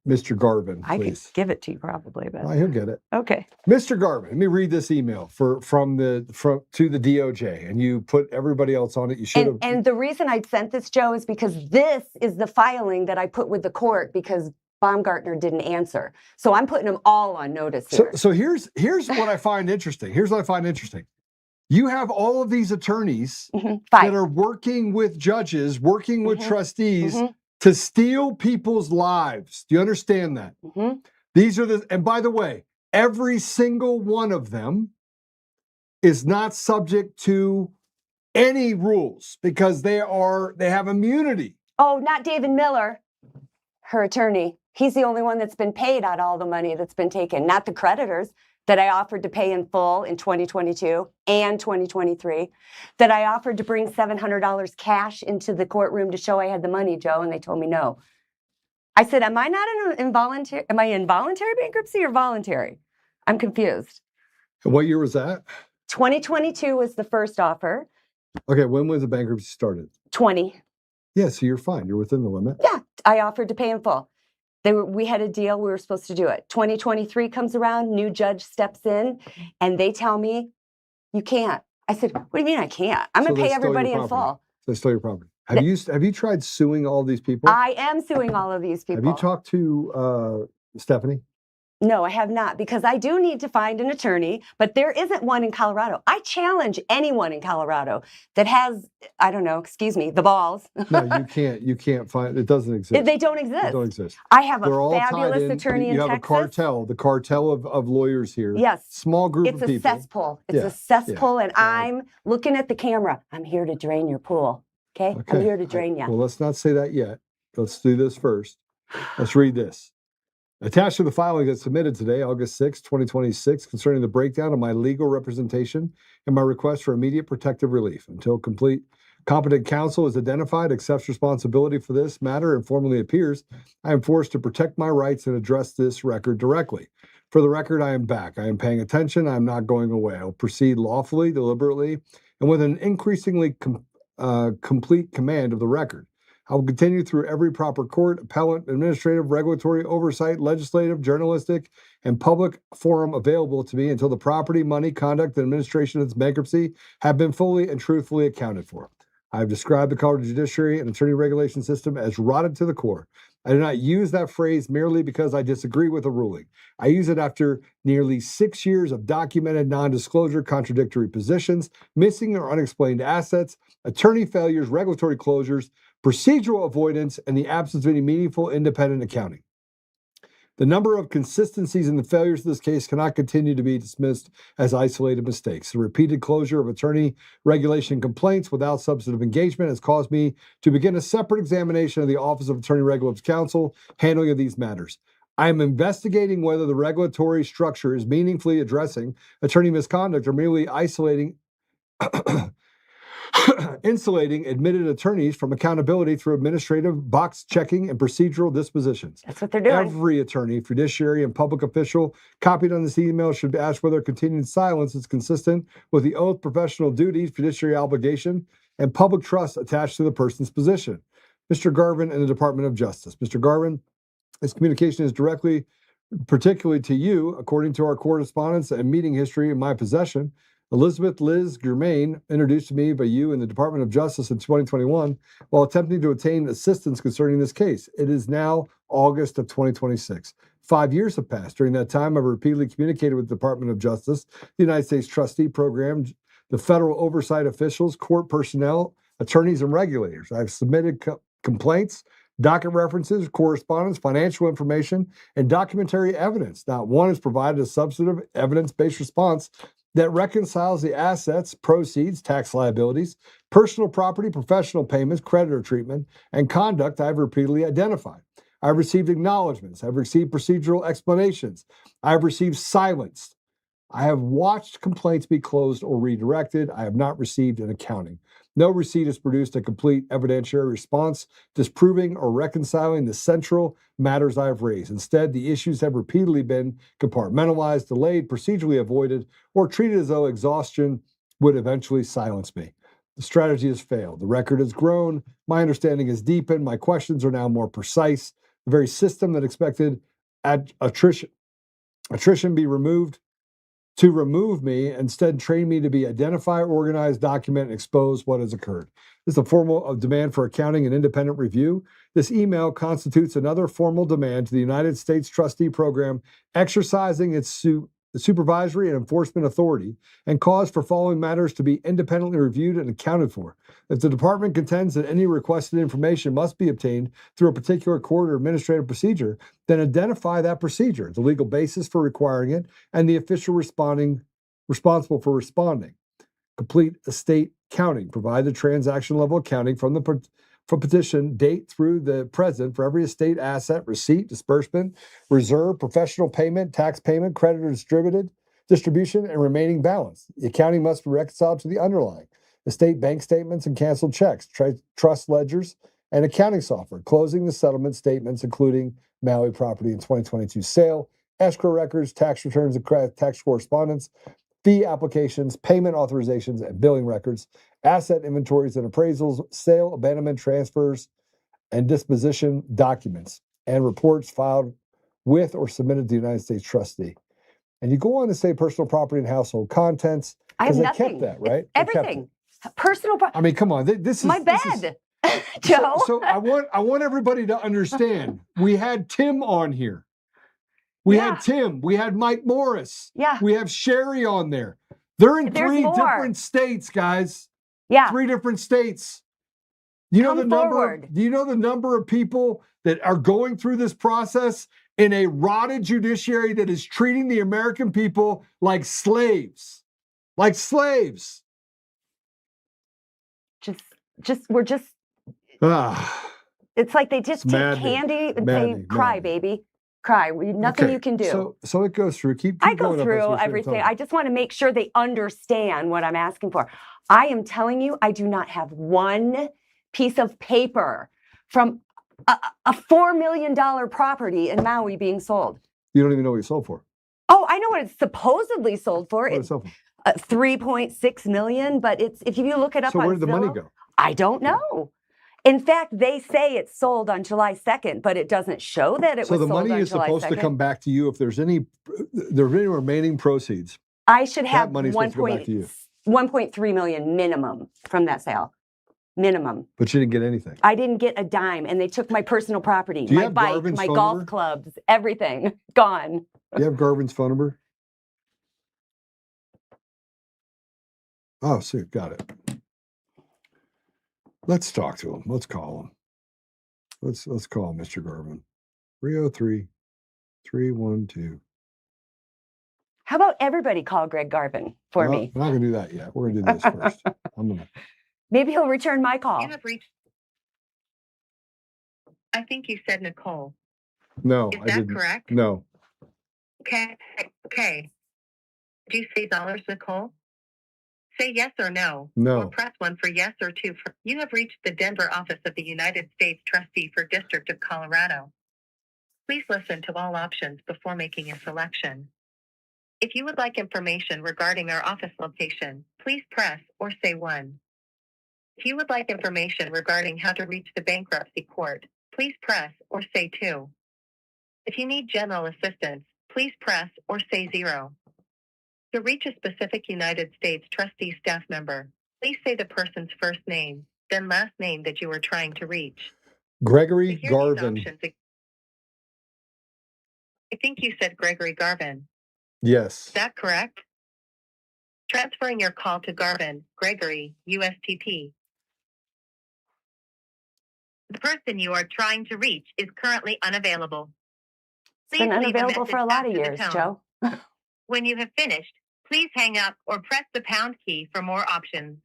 Mr. Garvin, I could please. give it to you probably, but He'll get it. okay. Mr. Garvin, let me read this email to the DOJ, and you put everybody else on it. You should have. And the reason I sent this, Joe, is because this is the filing that I put with the court because Baumgartner didn't answer. So I'm putting them all on notice here. So here's what I find interesting. Here's what I find interesting. You have all of these attorneys 5. that are working with judges, working with trustees to steal people's lives. Do you understand that? These are and by the way, every single one of them is not subject to any rules because they have immunity. Oh, not David Miller, her attorney. He's the only one that's been paid out all the money that's been taken, not the creditors that I offered to pay in full in 2022 and 2023, that I offered to bring $700 cash into the courtroom to show I had the money, Joe, and they told me no. I said, am I in voluntary bankruptcy or voluntary? I'm confused. And what year was that? 2022 was the first offer. Okay, when was the bankruptcy started? 20. Yeah, so you're fine. You're within the limit. Yeah, I offered to pay in full. We had a deal. We were supposed to do it. 2023 comes around. New judge steps in, and they tell me, "You can't." I said, "What do you mean I can't? I'm going to pay everybody in full." So they stole your property. Have you tried suing all these people? I am suing all of these people. Have you talked to Stephanie? No, I have not, because I do need to find an attorney, but there isn't one in Colorado. I challenge anyone in Colorado that has, I don't know, excuse me, the balls. No, you can't. You can't find. It doesn't exist. They don't exist. They don't exist. I have They're a all fabulous tied in. attorney in You have Texas. a cartel, the cartel of lawyers here. Yes. Small group It's of a people. cesspool. It's a cesspool, and I'm looking at the camera. I'm here to drain your pool. Okay? I'm here to drain you. Well, let's not say that yet. Let's do this first. Let's read this. Attached to the filing that's submitted today, August 6, 2026, concerning the breakdown of my legal representation and my request for immediate protective relief until competent counsel is identified, accepts responsibility for this matter, and formally appears, I am forced to protect my rights and address this record directly. For the record, I am back. I am paying attention. I am not going away. I will proceed lawfully, deliberately, and with an increasingly complete command of the record. I will continue through every proper court, appellate, administrative, regulatory, oversight, legislative, journalistic, and public forum available to me until the property, money, conduct, and administration of this bankruptcy have been fully and truthfully accounted for. I have described the Colorado judiciary and attorney regulation system as rotted to the core. I do not use that phrase merely because I disagree with a ruling. I use it after nearly 6 years of documented non-disclosure, contradictory positions, missing or unexplained assets, attorney failures, regulatory closures, procedural avoidance, and the absence of any meaningful independent accounting. The number of consistencies in the failures of this case cannot continue to be dismissed as isolated mistakes. The repeated closure of attorney regulation complaints without substantive engagement has caused me to begin a separate examination of the Office of Attorney Regulatory Counsel handling of these matters. I am investigating whether the regulatory structure is meaningfully addressing attorney misconduct or merely insulating admitted attorneys from accountability through administrative box checking and procedural dispositions. That's what they're doing. Every attorney, fiduciary, and public official copied on this email should ask whether continued silence is consistent with the oath, professional duties, fiduciary obligation, and public trust attached to the person's position. Mr. Garvin and the Department of Justice. Mr. Garvin, this communication is particularly to you, according to our correspondence and meeting history in my possession. Elizabeth Liz Germain, introduced to me by you in the Department of Justice in 2021 while attempting to obtain assistance concerning this case. It is now August of 2026. 5 years have passed. During that time, I've repeatedly communicated with the Department of Justice, the United States Trustee Program, the federal oversight officials, court personnel, attorneys, and regulators. I've submitted complaints, docket references, correspondence, financial information, and documentary evidence. Not one has provided a substantive evidence-based response that reconciles the assets, proceeds, tax liabilities, personal property, professional payments, creditor treatment, and conduct I've repeatedly identified. I've received acknowledgments. I've received procedural explanations. I've received silence. I have watched complaints be closed or redirected. I have not received an accounting. No receipt has produced a complete evidentiary response disproving or reconciling the central matters I have raised. Instead, the issues have repeatedly been compartmentalized, delayed, procedurally avoided, or treated as though exhaustion would eventually silence me. The strategy has failed. The record has grown. My understanding has deepened. My questions are now more precise. The very system that expected attrition be removed to remove me, instead train me to be identify, organize, document, and expose what has occurred. This is a formal demand for accounting and independent review. This email constitutes another formal demand to the United States Trustee Program exercising its supervisory and enforcement authority and cause for following matters to be independently reviewed and accounted for. If the department contends that any requested information must be obtained through a particular court or administrative procedure, then identify that procedure, the legal basis for requiring it, and the official responsible for responding. Complete estate counting. Provide the transaction level accounting from petition date through the present for every estate asset, receipt, disbursement, reserve, professional payment, tax payment, creditor distribution, and remaining balance. The accounting must be reconciled to the underlying estate bank statements and canceled checks, trust ledgers, and accounting software, closing the settlement statements, including Maui property in 2022 sale, escrow records, tax returns and tax correspondence, fee applications, payment authorizations, and billing records, asset inventories and appraisals, sale, abandonment, transfers, and disposition documents, and reports filed with or submitted to the United States Trustee. And you go on to say personal property and household contents. I have They nothing. kept that, right? It's They kept everything. it. Personal property. I mean, come on. This is My this is- bed. Joe. So I want everybody to understand. We had Tim on here. We Yeah. had Tim. We had Mike Morris. Yeah. We have Sherry on there. They're in There's 3 more. different states, guys. Yeah. 3 different states. You know Come the number. forward. Do you know the number of people that are going through this process in a rotted judiciary that is treating the American people like slaves? Like slaves. We're just, Ah. it's like they just It's take maddening. candy and Maddening, say, cry, maddening. baby. cry. Nothing Okay, you can do. So it goes through. Keep I go going up as through we're sitting everything. talking. I just want to make sure they understand what I'm asking for. I am telling you, I do not have one piece of paper from a $4 million property in Maui being sold. You don't even know what you sold for. Oh, I know what it's supposedly sold for. What did it It's sell for? 3.6 million, but it's if you look it up So on where did the money Zillow, go? I don't know. In fact, they say it's sold on July 2nd, but it doesn't show that it So was the sold money on is July supposed 2nd. to come back to you if there's any remaining proceeds. I should have That money's supposed to go back to you. 1.3 million minimum from that sale. Minimum. But you didn't get anything. I didn't get a dime, and they took my personal property, Do you my have bike, Garvin's my phone golf number? clubs, everything gone. You have Garvin's phone number? Oh, see, got it. Let's talk to him. Let's call him. Let's call Mr. Garvin. 303-312. How about everybody call Greg Garvin for me? We're not gonna do that yet. We're gonna do this first. Maybe he'll return my call. You have reached. I think you said Nicole. No, Is I that didn't. correct? No. Okay. Do you say dollars, Nicole? Say yes or no. No. Or press 1 for yes or 2 for. You have reached the Denver office of the United States Trustee for District of Colorado. Please listen to all options before making a selection. If you would like information regarding our office location, please press or say 1. If you would like information regarding how to reach the bankruptcy court, please press or say 2. If you need general assistance, please press or say 0. To reach a specific United States trustee staff member, please say the person's first name, then last name that you are trying to reach. Gregory To hear these Garvin. options, I think you said Gregory Garvin. Yes. Is that correct? Transferring your call to Garvin, Gregory, USTP. The person you are trying to reach is currently unavailable. It's been Please leave a unavailable for a message lot of after the years, tone. Joe. When you have finished, please hang up or press the pound key for more options.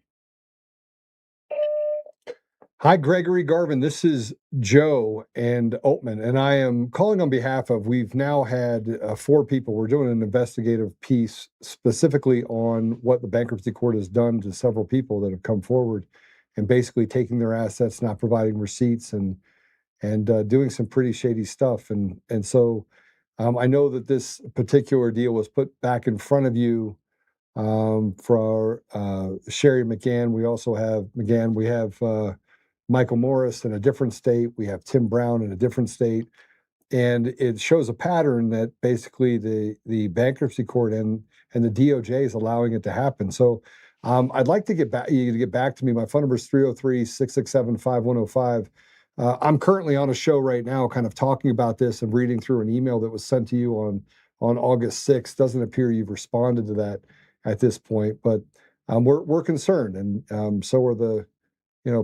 Hi, Gregory Garvin. This is Joe and Oltmann, and I am calling on behalf of, we've now had 4 people. We're doing an investigative piece specifically on what the bankruptcy court has done to several people that have come forward and basically taking their assets, not providing receipts, and doing some pretty shady stuff. And so I know that this particular deal was put back in front of you for Sherry McGann. We also have we have Michael Morris in a different state. We have Tim Brown in a different state. And it shows a pattern that basically the bankruptcy court and the DOJ is allowing it to happen. So I'd like to get back to me. My phone number is 303-667-5105. I'm currently on a show right now kind of talking about this and reading through an email that was sent to you on August 6th. Doesn't appear you've responded to that at this point, but we're concerned, and so are the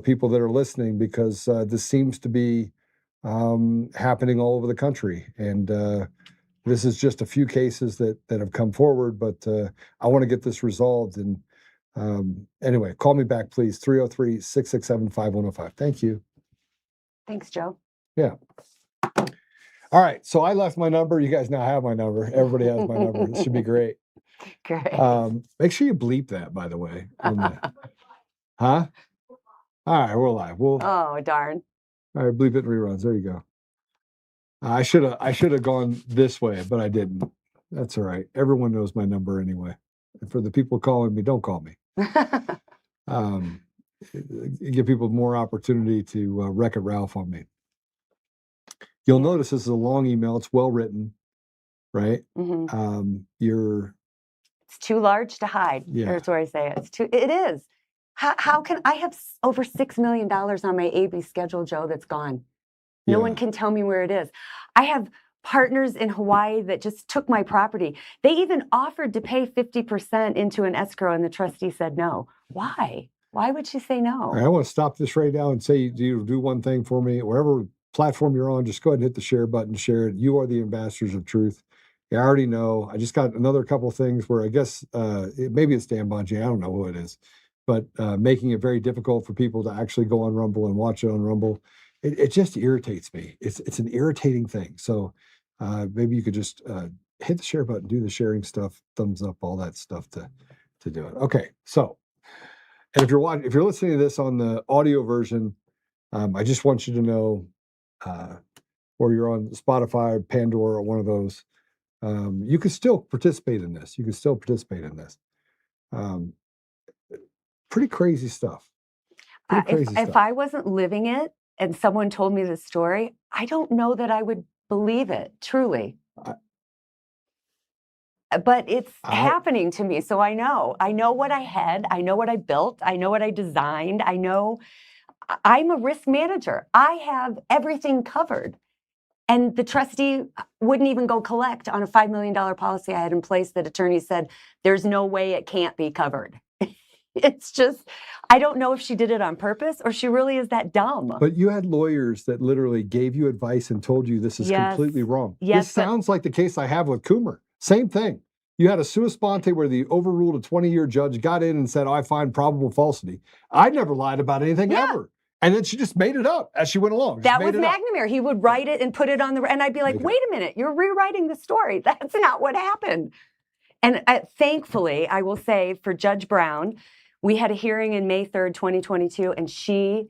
people that are listening, because this seems to be happening all over the country, and this is just a few cases that have come forward, but I want to get this resolved. And anyway, call me back, please. 303-667-5105. Thank you. Thanks, Joe. Yeah. All right. So I left my number. You guys now have my number. Everybody has my number. This should be great. Great. Make sure you bleep that, by the way. Huh? All right, we're live. Oh, darn. All right, bleep it and reruns. There you go. I should have gone this way, but I didn't. That's all right. Everyone knows my number anyway. And for the people calling me, don't call me. Give people more opportunity to wreck it Ralph on me. You'll notice this is a long email. It's well written, right? Mhm. It's too large to hide. Yeah. That's what I say. It is. How can I have over $6 million on my AB schedule, Joe, that's gone? No one can tell me where it is. I have partners in Hawaii that just took my property. They even offered to pay 50% into an escrow, and the trustee said no. Why? Why would she say no? All right, I want to stop this right now and say, you do one thing for me. Wherever platform you're on, just go ahead and hit the share button, share it. You are the ambassadors of truth. I already know. I just got another couple of things where I guess maybe it's Dan Bonji. I don't know who it is, but making it very difficult for people to actually go on Rumble and watch it on Rumble. It just irritates me. It's an irritating thing. So maybe you could just hit the share button, do the sharing stuff, thumbs up, all that stuff to do it. Okay, so, and if you're listening to this on the audio version, I just want you to know, or you're on Spotify, Pandora, or one of those, you can still participate in this. Pretty crazy stuff. If I wasn't living it and someone told me the story, I don't know that I would believe it, truly. But it's happening to me, so I know what I had, I know what I built, I know what I designed, I know I'm a risk manager. I have everything covered. And the trustee wouldn't even go collect on a $5 million policy I had in place that attorneys said, there's no way it can't be covered. It's just, I don't know if she did it on purpose or she really is that dumb. But you had lawyers that literally gave you advice and told you this is completely wrong. Yes, this sounds like the case I have with Coomer. Same thing. You had a sua sponte where the overruled a 20-year judge got in and said, I find probable falsity. I never lied about anything ever. And then she just made it up as she went along. That was McNamara. He would write it and put it on the, and I'd be like, wait a minute, you're rewriting the story. That's not what happened. And thankfully, I will say for Judge Brown, we had a hearing in May 3rd, 2022, and she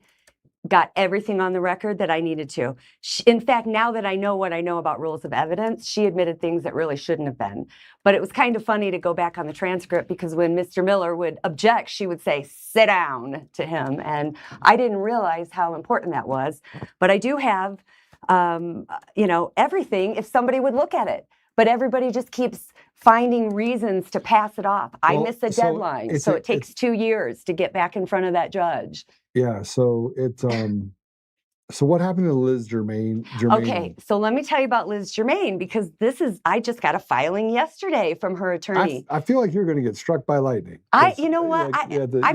got everything on the record that I needed to. In fact, now that I know what I know about rules of evidence, she admitted things that really shouldn't have been. But it was kind of funny to go back on the transcript because when Mr. Miller would object, she would say, sit down to him. And I didn't realize how important that was. But I do have, everything if somebody would look at it. But everybody just keeps finding reasons to pass it off. I miss a deadline, so it takes 2 years to get back in front of that judge. Yeah, so it's so what happened to Liz Germain? Okay, so let me tell you about Liz Germain because I just got a filing yesterday from her attorney. I feel like you're going to get struck by lightning. You know what? I'm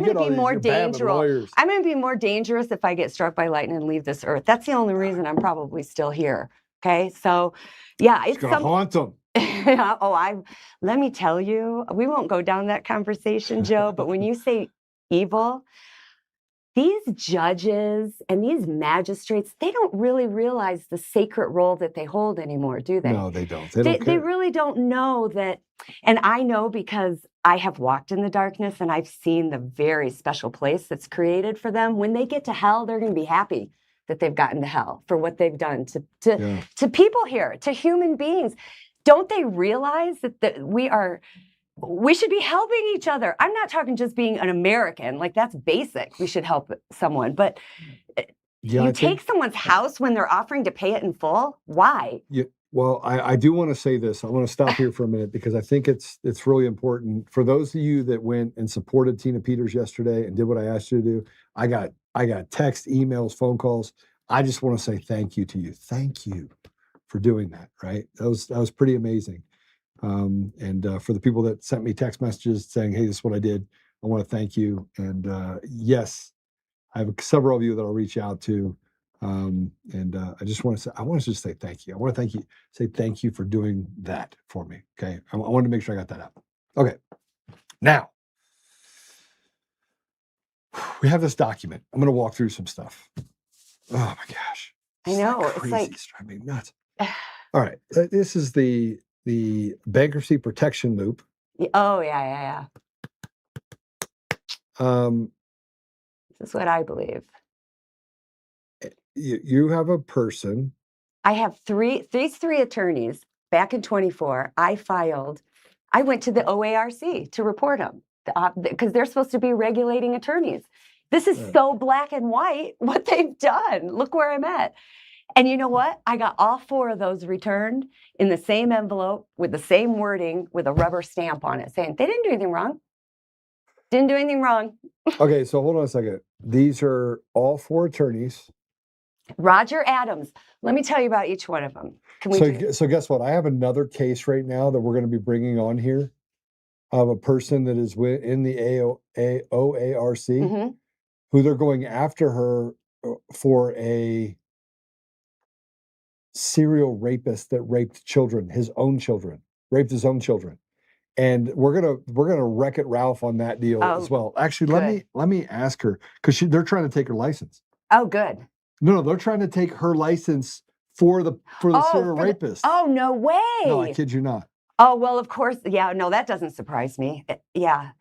going to be more dangerous. I'm going to be more dangerous if I get struck by lightning and leave this earth. That's the only reason I'm probably still here. Okay, so yeah, it's going to haunt them. Let me tell you, we won't go down that conversation, Joe. But when you say evil, these judges and these magistrates, they don't really realize the sacred role that they hold anymore, do they? No, they don't. They really don't know that. And I know because I have walked in the darkness and I've seen the very special place that's created for them. When they get to hell, they're going to be happy that they've gotten to hell for what they've done to people here, to human beings. Don't they realize that we should be helping each other? I'm not talking just being an American, like that's basic. We should help someone, but take someone's house when they're offering to pay it in full. Why? Yeah, well, I do want to say this. I want to stop here for a minute because I think it's really important for those of you that went and supported Tina Peters yesterday and did what I asked you to do. I got text, emails, phone calls. I just want to say thank you to you. Thank you for doing that. Right? That was pretty amazing. And for the people that sent me text messages saying, hey, this is what I did, I want to thank you. And yes, I have several of you that I'll reach out to. I just want to just say thank you. I want to say thank you for doing that for me. Okay. I wanted to make sure I got that out. Okay. Now, we have this document. I'm going to walk through some stuff. Oh my gosh. I know. It's like, it's driving me nuts. All right. This is the Bankruptcy Protection Loop. Oh, yeah. This is what I believe. You have a person. I have these three attorneys. Back in 24, I went to the OARC to report them because they're supposed to be regulating attorneys. This is so black and white what they've done. Look where I'm at. And you know what? I got all 4 of those returned in the same envelope with the same wording with a rubber stamp on it saying they didn't do anything wrong. Didn't do anything wrong. Okay, so hold on a second. These are all 4 attorneys. Roger Adams. Let me tell you about each one of them. So guess what? I have another case right now that we're going to be bringing on here of a person that is in the OARC who they're going after her for a serial rapist that raped his own children. And we're gonna Wreck-It Ralph on that deal as well. Actually, let me ask her because they're trying to take her license. Oh, good. No, they're trying to take her license for the serial for the- rapist. oh, no way. No, I kid you not. Oh, well, of course. Yeah, no, that doesn't surprise me. Yeah.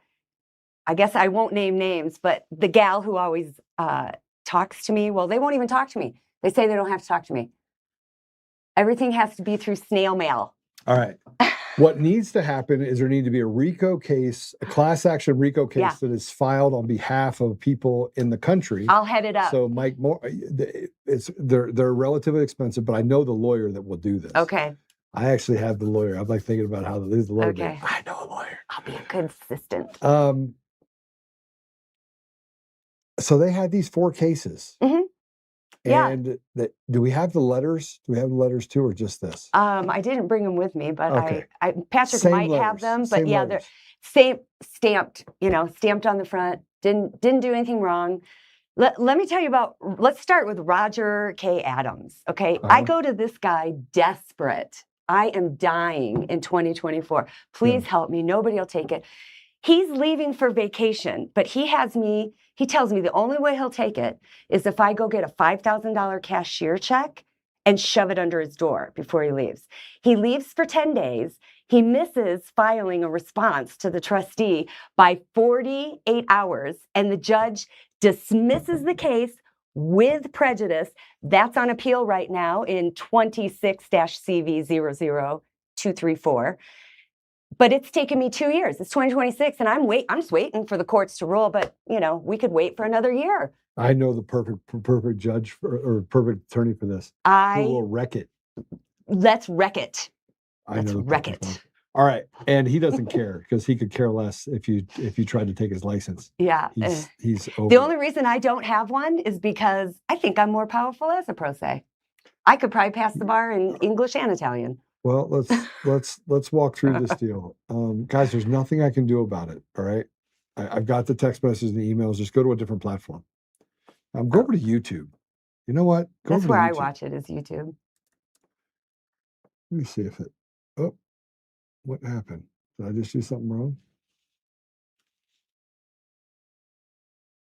I guess I won't name names, but the gal who always talks to me, well, they won't even talk to me. They say they don't have to talk to me. Everything has to be through snail mail. All right. What needs to happen is there need to be a RICO case, a class action RICO case Yeah. that is filed on behalf of people in the country. I'll head it up. So Mike Moore, they're relatively expensive, but I know the lawyer that will do this. Okay. I actually have the lawyer. I'm like thinking about how to lose the lawyer. Okay. I know a lawyer. I'll be a good assistant. So they had these 4 cases. Mhm. Yeah. And do we have the letters? Do we have the letters too, or just this? I didn't bring them with me, but Okay. Patrick Same might have letters, them. But same yeah, letters. they're stamped. Stamped on the front. Didn't do anything wrong. Let me tell you about. Let's start with Roger K. Adams. Okay, I go to this guy desperate. I am dying in 2024. Please help me. Nobody will take it. He's leaving for vacation, but he tells me the only way he'll take it is if I go get a $5,000 cashier check and shove it under his door before he leaves. He leaves for 10 days. He misses filing a response to the trustee by 48 hours, and the judge dismisses the case with prejudice. That's on appeal right now in 26-CV00234. But it's taken me 2 years. It's 2026, and I'm just waiting for the courts to rule. But we could wait for another year. I know the perfect judge or perfect attorney for this. Who will wreck it? Let's wreck it. Let's wreck it. All right, and he doesn't care because he could care less if you tried to take his license. Yeah, he's over. The only reason I don't have one is because I think I'm more powerful as a pro se. I could probably pass the bar in English and Italian. Well, let's walk through this deal, guys. There's nothing I can do about it. All right, I've got the text messages and the emails. Just go to a different platform. Go over to YouTube. You know what? That's where I watch it, is YouTube. Let me see if it. Oh, what happened? Did I just do something wrong?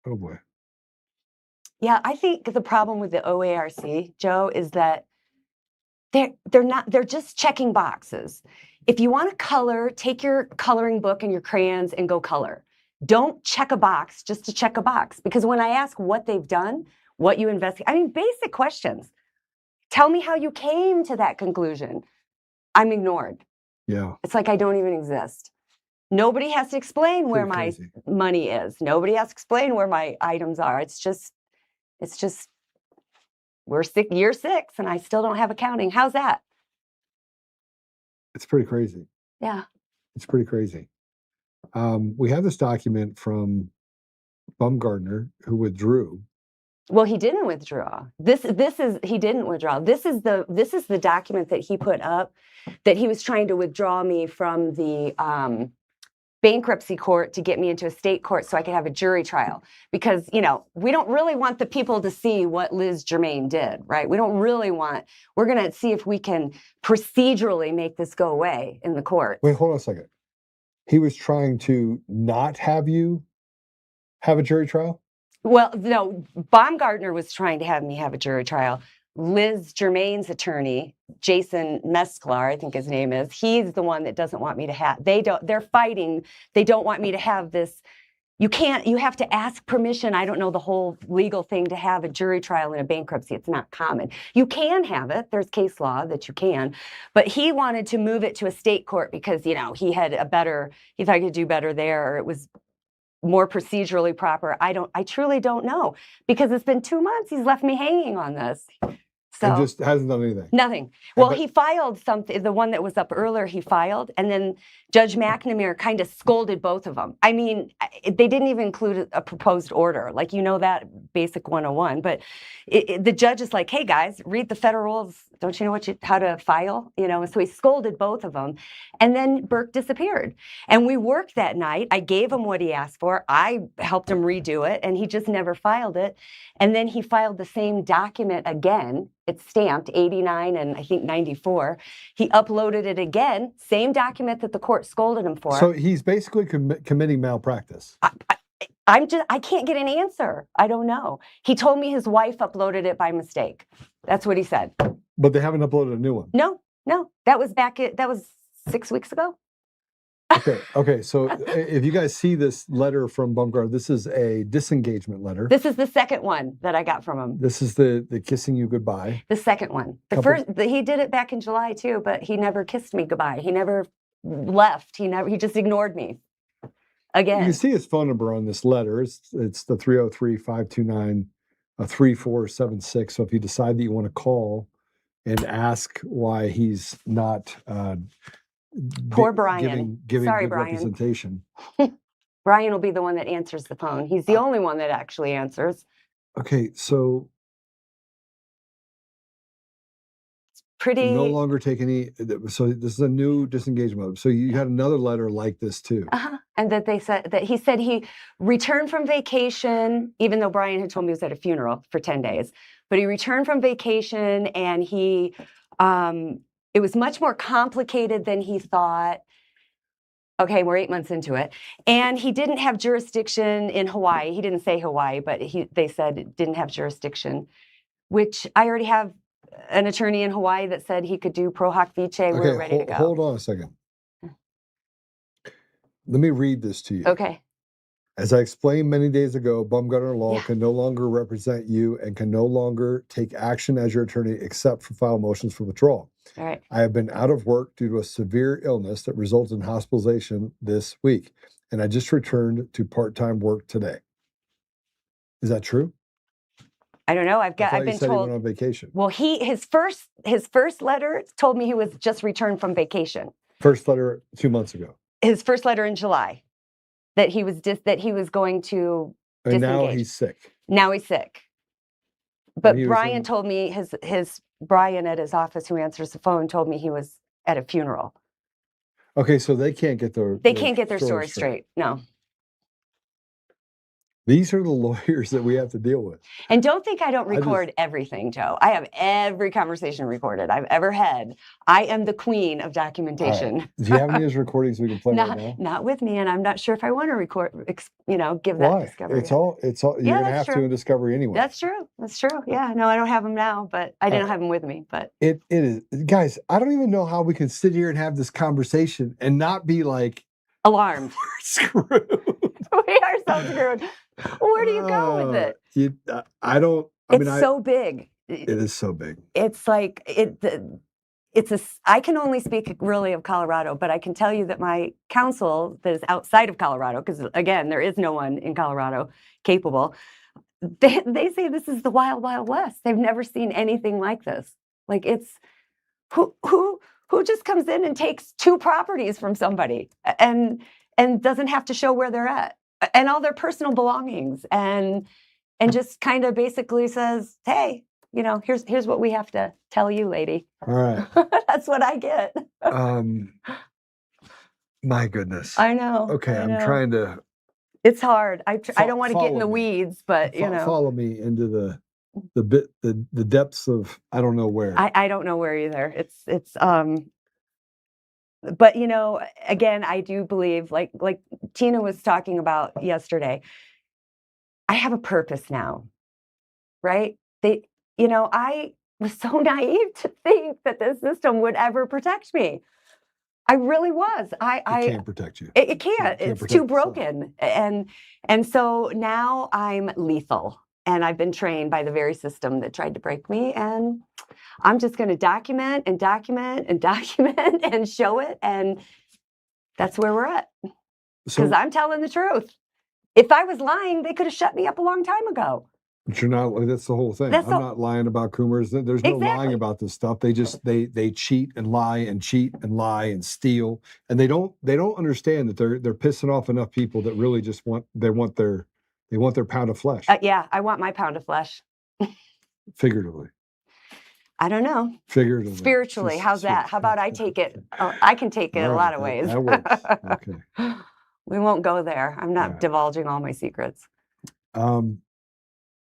Oh boy. Yeah, I think the problem with the OARC, Joe, is that they're just checking boxes. If you want to color, take your coloring book and your crayons and go color. Don't check a box just to check a box. Because when I ask what they've done, what you investigate, basic questions. Tell me how you came to that conclusion. I'm ignored. Yeah. It's like I don't even exist. Nobody has to explain where my money is. Nobody has to explain where my items are. It's just we're year 6 and I still don't have accounting. How's that? It's pretty crazy. Yeah. It's pretty crazy. We have this document from Baumgartner who withdrew. Well, he didn't withdraw. He didn't withdraw. This is the document that he put up that he was trying to withdraw me from the bankruptcy court to get me into a state court so I could have a jury trial. Because, we don't really want the people to see what Liz Germain did, right? We're going to see if we can procedurally make this go away in the court. Wait, hold on a second. He was trying to not have you have a jury trial? Well, no, Baumgartner was trying to have me have a jury trial. Liz Germain's attorney, Jason Mesclar, I think his name is, he's the one that doesn't want me to have, they're fighting. They don't want me to have this. You have to ask permission. I don't know the whole legal thing to have a jury trial in a bankruptcy. It's not common. You can have it. There's case law that you can, but he wanted to move it to a state court because, he thought he could do better there, or it was more procedurally proper. I truly don't know, because it's been 2 months. He's left me hanging on this. So and just hasn't done anything. Nothing. Well, he filed something. The one that was up earlier, he filed, and then Judge McNamara kind of scolded both of them. They didn't even include a proposed order, like that basic 101. But the judge is like, "Hey guys, read the federal rules. Don't you know how to file?" So he scolded both of them, and then Burke disappeared. And we worked that night. I gave him what he asked for. I helped him redo it, and he just never filed it. And then he filed the same document again. It's stamped 89 and I think 94. He uploaded it again, same document that the court scolded him for. So he's basically committing malpractice. I can't get an answer. I don't know. He told me his wife uploaded it by mistake. That's what he said. But they haven't uploaded a new one. No, that was that was 6 weeks ago. Okay. So if you guys see this letter from Bumgarner, this is a disengagement letter. This is the second one that I got from him. This is the kissing you goodbye. The second one. He did it back in July too, but he never kissed me goodbye. He never left. He just ignored me. Again. You can see his phone number on this letter. It's the 303-529-3476. So if you decide that you want to call and ask why he's not Poor Brian. giving Sorry, good Brian. representation. Brian will be the one that answers the phone. He's the only one that actually answers. Okay, so Pretty no longer take any. So this is a new disengagement. So you had another letter like this too. And that they said that he returned from vacation, even though Brian had told me he was at a funeral for 10 days. But he returned from vacation and it was much more complicated than he thought. Okay, we're 8 months into it. And he didn't have jurisdiction in Hawaii. He didn't say Hawaii, but they said it didn't have jurisdiction, which I already have an attorney in Hawaii that said he could do pro hoc vice. We're ready to go. Hold on a second. Let me read this to you. Okay. As I explained many days ago, Bumgarner Law can no longer represent you and can no longer take action as your attorney except for file motions for withdrawal. All right. I have been out of work due to a severe illness that resulted in hospitalization this week, and I just returned to part-time work today. Is that true? I don't know. I've been he said told he went on vacation. Well, his first letter told me he was just returned from vacation. First letter 2 months ago. His first letter in July. That he was going to And disengage. now he's sick. Now he's sick. But he was Brian in- told me his Brian at his office who answers the phone told me he was at a funeral. Okay, so they can't get their story straight. No. These are the lawyers that we have to deal with. And don't think I don't record everything, Joe. I have every conversation recorded I've ever had. I am the queen of documentation. Right. Do you have any of those recordings we can play right now? Not with me, and I'm not sure if I want to record, give that Why? discovery. It's all. You're gonna have to in discovery anyway. That's true. Yeah, no, I don't have them now, but I didn't have them with me. But it is, guys. I don't even know how we can sit here and have this conversation and not be like alarmed. We're screwed. We are so screwed. Where do you go with it? I don't. It's so big. It is so big. It's like I can only speak really of Colorado, but I can tell you that my counsel that is outside of Colorado, because again, there is no one in Colorado capable. They say this is the wild, wild west. They've never seen anything like this. Like it's who just comes in and takes 2 properties from somebody and doesn't have to show where they're at and all their personal belongings and just kind of basically says, hey, here's what we have to tell you, lady. All right. That's what I get. My goodness. I know. Okay, I know. I'm trying to. It's hard. I don't want to get in the weeds, but follow me into the depths of I don't know where. I don't know where either. It's but again, I do believe like Tina was talking about yesterday. I have a purpose now, right? I was so naive to think that this system would ever protect me. I really was. It can't protect you. It can't. It's too broken. And so now I'm lethal. And I've been trained by the very system that tried to break me. And I'm just going to document and document and document and show it. And that's where we're at. Because I'm telling the truth. If I was lying, they could have shut me up a long time ago. But you're not. That's the whole thing. I'm not lying about Coomers. There's no lying about this stuff. They just they cheat and lie and cheat and lie and steal, and they don't understand that they're pissing off enough people that really just want their pound of flesh. Yeah, I want my pound of flesh. Figuratively. I don't know. Figuratively. Spiritually, how's that? How about I take it? I can take it a lot of ways. That works. Okay. We won't go there. I'm not divulging all my secrets.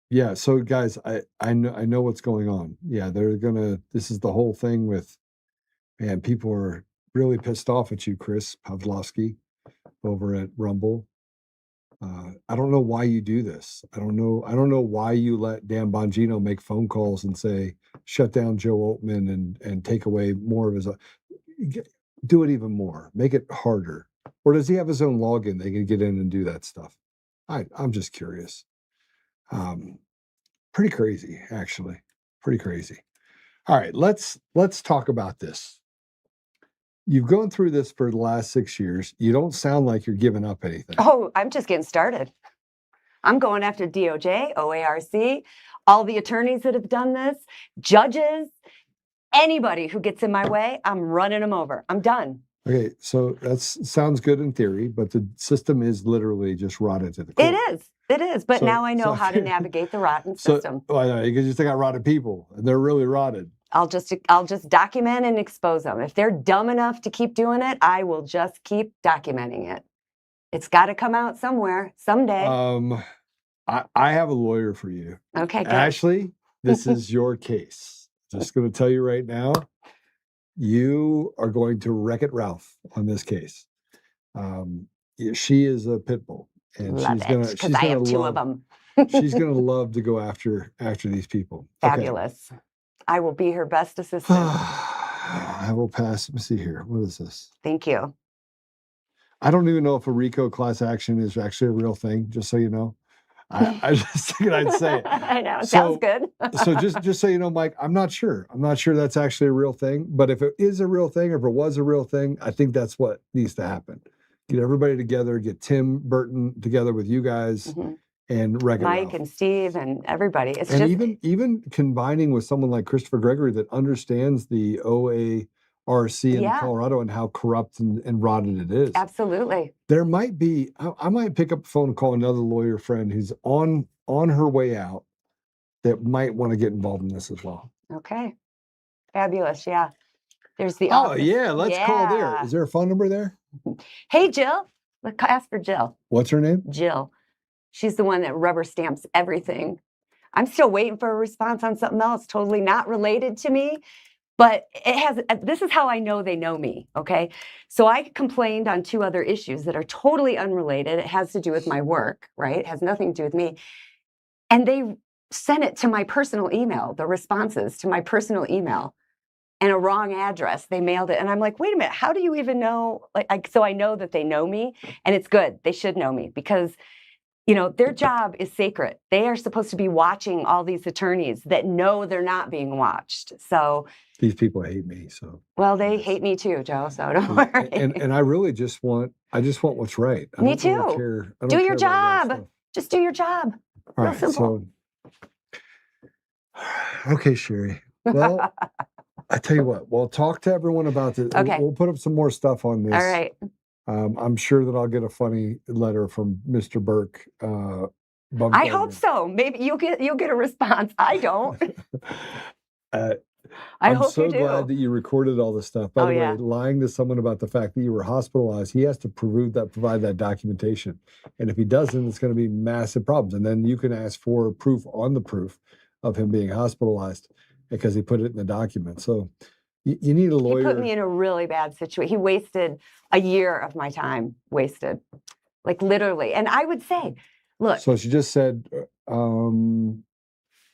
Yeah. So guys, I know what's going on. Yeah, this is the whole thing with, man, people are really pissed off at you, Chris Pavlovsky, over at Rumble. I don't know why you do this. I don't know why you let Dan Bongino make phone calls and say, shut down Joe Oltmann and take away more of his, do it even more, make it harder. Or does he have his own login? They can get in and do that stuff. I'm just curious. Pretty crazy, actually. Pretty crazy. All right, let's talk about this. You've gone through this for the last 6 years. You don't sound like you're giving up anything. Oh, I'm just getting started. I'm going after DOJ, OARC, all the attorneys that have done this, judges, anybody who gets in my way, I'm running them over. I'm done. Okay, so that sounds good in theory, but the system is literally just rotted to the core. It is. But now I know how to navigate the rotten system. Because you still got rotted people, and they're really rotted. I'll just document and expose them. If they're dumb enough to keep doing it, I will just keep documenting it. It's got to come out somewhere, someday. I have a lawyer for you. Okay, good. Ashley, this is your case. Just going to tell you right now, you are going to Wreck-It Ralph on this case. She is a pit bull, and because I have two of them. She's going to love to go after these people. Fabulous. Okay. I will be her best assistant. I will pass. Let me see here. What is this? Thank you. I don't even know if a RICO class action is actually a real thing, just so you know. I just figured I'd say it. I know. It sounds good. So just so you know, Mike, I'm not sure. I'm not sure that's actually a real thing. But if it is a real thing, or if it was a real thing, I think that's what needs to happen. Get everybody together, get Tim Burton together with you guys, and Wreck-It Ralph. Mike and Steve and everybody. It's and just even combining with someone like Christopher Gregory that understands the OARC in Colorado and how corrupt and rotted it is. Absolutely. There might be, I might pick up the phone and call another lawyer friend who's on her way out that might want to get involved in this as well. Okay. Fabulous. Yeah. There's the office. Let's call there. Is there a phone number there? Hey, Jill. Let's ask for Jill. What's her name? Jill. She's the one that rubber stamps everything. I'm still waiting for a response on something else totally not related to me. But this is how I know they know me, okay? So I complained on 2 other issues that are totally unrelated. It has to do with my work, right? It has nothing to do with me. And they sent it to my personal email, the responses to my personal email, and a wrong address. They mailed it. And I'm like, wait a minute, how do you even know? So I know that they know me, and it's good. They should know me because their job is sacred. They are supposed to be watching all these attorneys that know they're not being watched. So these people hate me. So they hate me too, Joe. So don't worry. And I really just want what's right. Me too. Do your job. Just do your job. All right. So okay, Sherry. Well, I tell you what. We'll talk to everyone about this. Okay. We'll put up some more stuff on this. All right. I'm sure that I'll get a funny letter from Mr. Burke. I hope so. Maybe you'll get a response. I don't. I hope you do. I'm so glad that you recorded all this stuff. By the way, lying to someone about the fact that you were hospitalized, he has to provide that documentation. And if he doesn't, it's going to be massive problems. And then you can ask for proof on the proof of him being hospitalized because he put it in the document. So you need a lawyer. He put me in a really bad situation. He wasted a year of my time, like literally. And I would say, look. So she just said,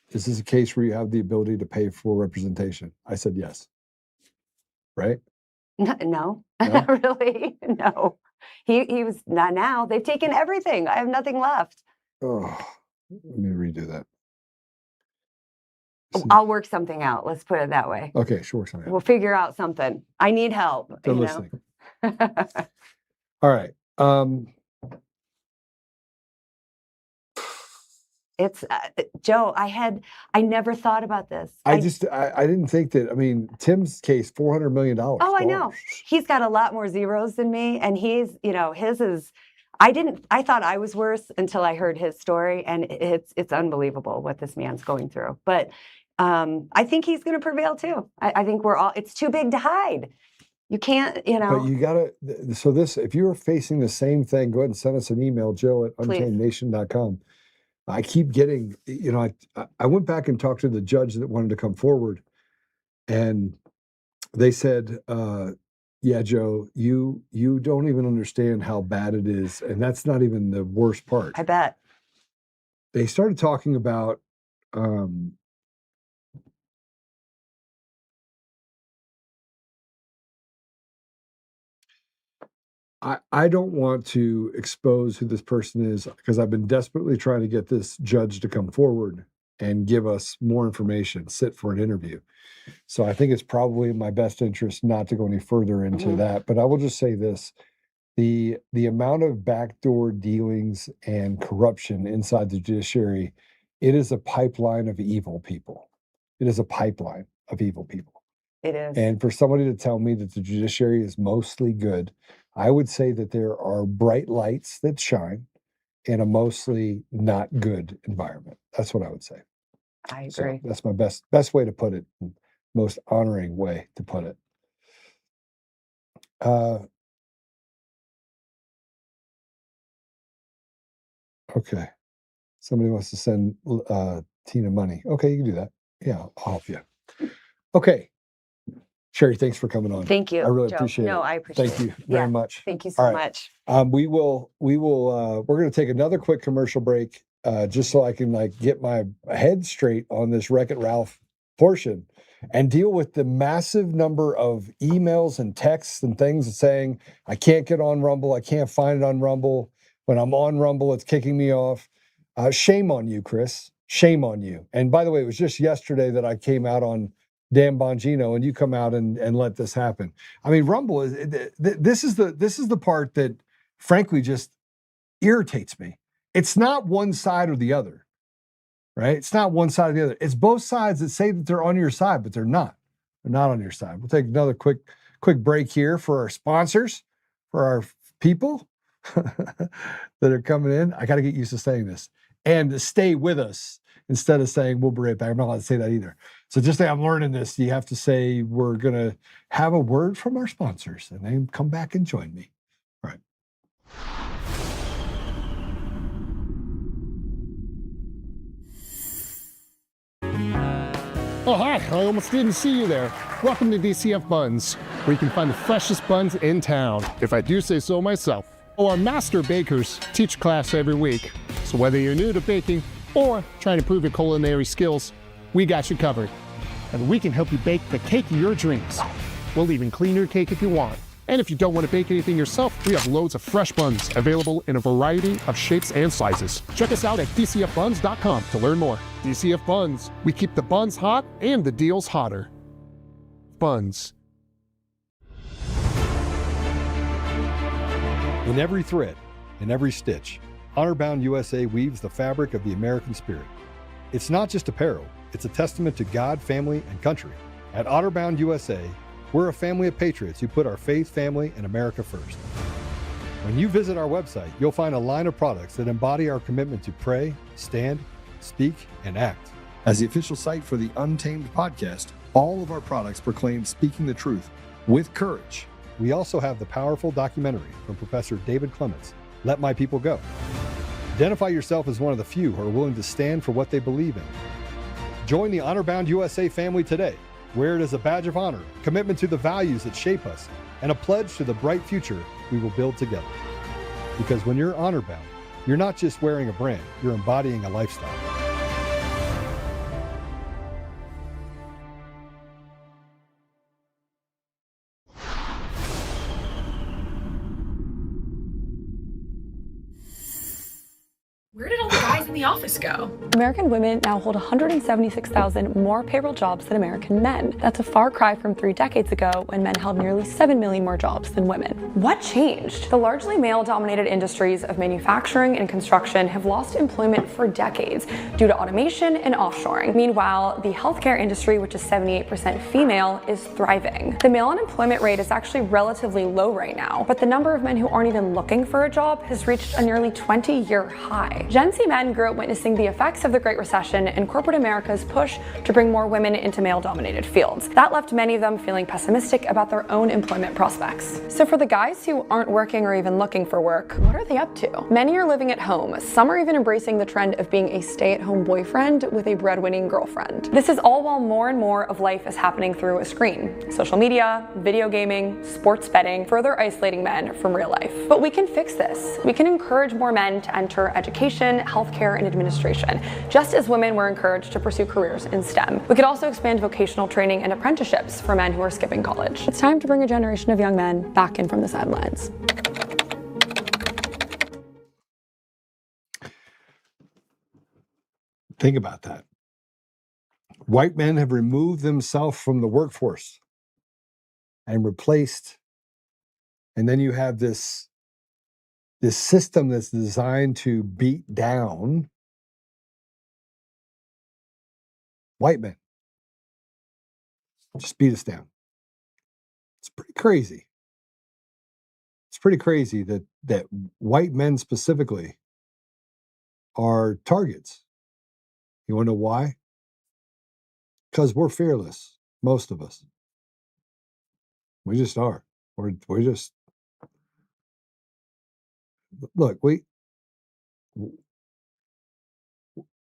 is this a case where you have the ability to pay for representation? I said yes. Right? No, not really. No. He was not now. They've taken everything. I have nothing left. Oh, let me redo that. I'll work something out. Let's put it that way. Okay, sure. Something. We'll figure out something. I need help. They're listening. All right. It's Joe. I never thought about this. I didn't think that. I mean, Tim's case, $400 million. Oh, I know. He's got a lot more zeros than me, and his is. I thought I was worse until I heard his story, and it's unbelievable what this man's going through. But I think he's going to prevail too. I think it's too big to hide. You can't, But you got to, so if you are facing the same thing, go ahead and send us an email, joe@untamednation.com. I keep getting, I went back and talked to the judge that wanted to come forward, and they said, Yeah, Joe, you don't even understand how bad it is. And that's not even the worst part. I bet. They started talking about I don't want to expose who this person is because I've been desperately trying to get this judge to come forward and give us more information, sit for an interview. So I think it's probably in my best interest not to go any further into that. But I will just say this. The amount of backdoor dealings and corruption inside the judiciary, it is a pipeline of evil people. It is a pipeline of evil people. It is. And for somebody to tell me that the judiciary is mostly good, I would say that there are bright lights that shine in a mostly not good environment. That's what I would say. I So agree. that's my best way to put it, most honoring way to put it. Okay. Somebody wants to send Tina money. Okay, you can do that. Yeah, I'll help you. Okay. Sherry, thanks for coming on. Thank you. I really Joe. appreciate it. No, I appreciate Thank it. you very Yeah. much. Thank you so All right. much. We're going to take another quick commercial break just so I can get my head straight on this Wreck-It Ralph portion and deal with the massive number of emails and texts and things saying, I can't get on Rumble. I can't find it on Rumble. When I'm on Rumble, it's kicking me off. Shame on you, Chris. Shame on you. And by the way, it was just yesterday that I came out on Dan Bongino and you come out and let this happen. I mean, Rumble is this is the part that frankly just irritates me. It's not one side or the other, right? It's not one side or the other. It's both sides that say that they're on your side, but they're not. They're not on your side. We'll take another quick break here for our sponsors, for our people that are coming in. I got to get used to saying this and to stay with us instead of saying we'll be right back. I'm not allowed to say that either. So just say I'm learning this. You have to say we're going to have a word from our sponsors and then come back and join me. All right. Oh, hi, I almost didn't see you there. Welcome to DCF Buns, where you can find the freshest buns in town, if I do say so myself. Our master bakers teach class every week, so whether you're new to baking or trying to improve your culinary skills, we got you covered. And we can help you bake the cake of your dreams. We'll even clean your cake if you want. And if you don't want to bake anything yourself, we have loads of fresh buns available in a variety of shapes and sizes. Check us out at dcfbuns.com to learn more. DCF Buns, we keep the buns hot and the deals hotter. Buns. In every thread, in every stitch, Honor-Bound USA weaves the fabric of the American spirit. It's not just apparel, it's a testament to God, family, and country. At Honor-Bound USA, we're a family of patriots who put our faith, family, and America first. When you visit our website, you'll find a line of products that embody our commitment to pray, stand, speak, and act. As the official site for the Untamed podcast, all of our products proclaim speaking the truth with courage. We also have the powerful documentary from Professor David Clements, Let My People Go. Identify yourself as one of the few who are willing to stand for what they believe in. Join the Honor-Bound USA family today. Wear it as a badge of honor, commitment to the values that shape us, and a pledge to the bright future we will build together. Because when you're honor-bound, you're not just wearing a brand, you're embodying a lifestyle. Where did all the guys in the office go? American women now hold 176,000 more payroll jobs than American men. That's a far cry from 3 decades ago when men held nearly 7 million more jobs than women. What changed? The largely male-dominated industries of manufacturing and construction have lost employment for decades due to automation and offshoring. Meanwhile, the healthcare industry, which is 78% female, is thriving. The male unemployment rate is actually relatively low right now, but the number of men who aren't even looking for a job has reached a nearly 20-year high. Gen Z men men grew up witnessing the effects of the Great Recession and corporate America's push to bring more women into male-dominated fields. That left many of them feeling pessimistic about their own employment prospects. So for the guys who aren't working or even looking for work, what are they up to? Many are living at home. Some are even embracing the trend of being a stay-at-home boyfriend with a breadwinning girlfriend. This is all while more and more of life is happening through a screen. Social media, video gaming, sports betting, further isolating men from real life. But we can fix this. We can encourage more men to enter education, healthcare, and administration, just as women were encouraged to pursue careers in STEM. We could also expand vocational training and apprenticeships for men who are skipping college. It's time to bring a generation of young men back in from the sidelines. Think about that. White men have removed themselves from the workforce and replaced, and then you have this system that's designed to beat down white men. Just beat us down. It's pretty crazy. It's pretty crazy that white men specifically are targets. You want to know why? Because we're fearless, most of us. We just are. We're just, look,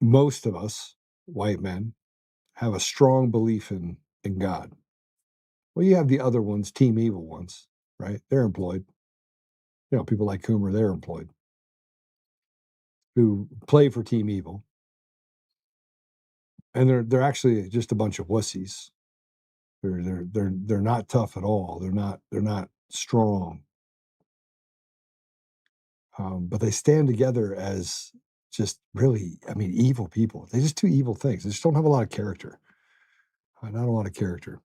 most of us, white men, have a strong belief in God. Well, you have the other ones, team evil ones, right? They're employed. You know, people like Coomer, they're employed, who play for team evil. And they're actually just a bunch of wussies. They're not tough at all. They're not strong. But they stand together as just really, I mean, evil people. They just do evil things. They just don't have a lot of character. Not a lot of character.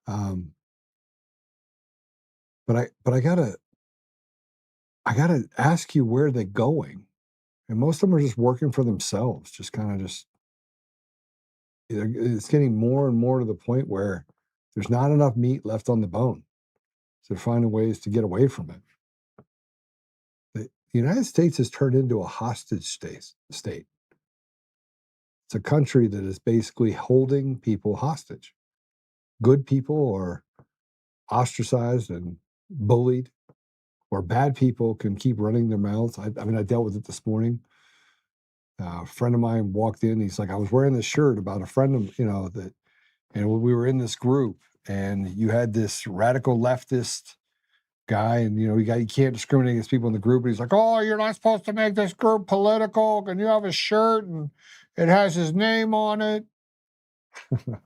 But I gotta ask you, where they're going. And most of them are just working for themselves, just kind of just, it's getting more and more to the point where there's not enough meat left on the bone. So they're finding ways to get away from it. The United States has turned into a hostage state. It's a country that is basically holding people hostage. Good people are ostracized and bullied, or bad people can keep running their mouths. I mean, I dealt with it this morning. A friend of mine walked in. He's like, I was wearing this shirt about a friend of, that, and we were in this group, and you had this radical leftist guy, and you can't discriminate against people in the group. And he's like, oh, you're not supposed to make this group political. And you have a shirt and it has his name on it. I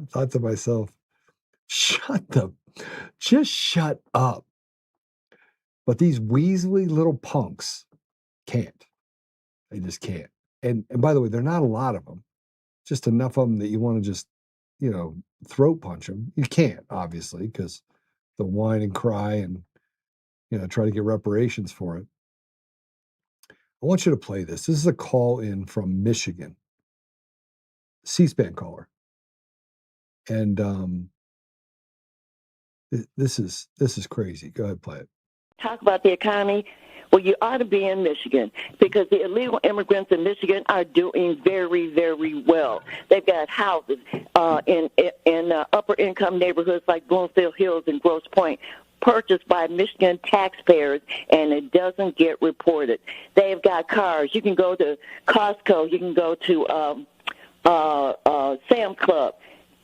thought to myself, just shut up. But these weaselly little punks can't. They just can't. And by the way, there are not a lot of them. Just enough of them that you want to just, throat punch them. You can't, obviously, because they'll whine and cry and, try to get reparations for it. I want you to play this. This is a call in from Michigan. C-SPAN caller. And this is crazy. Go ahead, play it. Talk about the economy. Well, you ought to be in Michigan, because the illegal immigrants in Michigan are doing very, very well. They've got houses in upper income neighborhoods like Bloomfield Hills and Grosse Pointe, purchased by Michigan taxpayers, and it doesn't get reported. They've got cars. You can go to Costco. You can go to Sam's Club.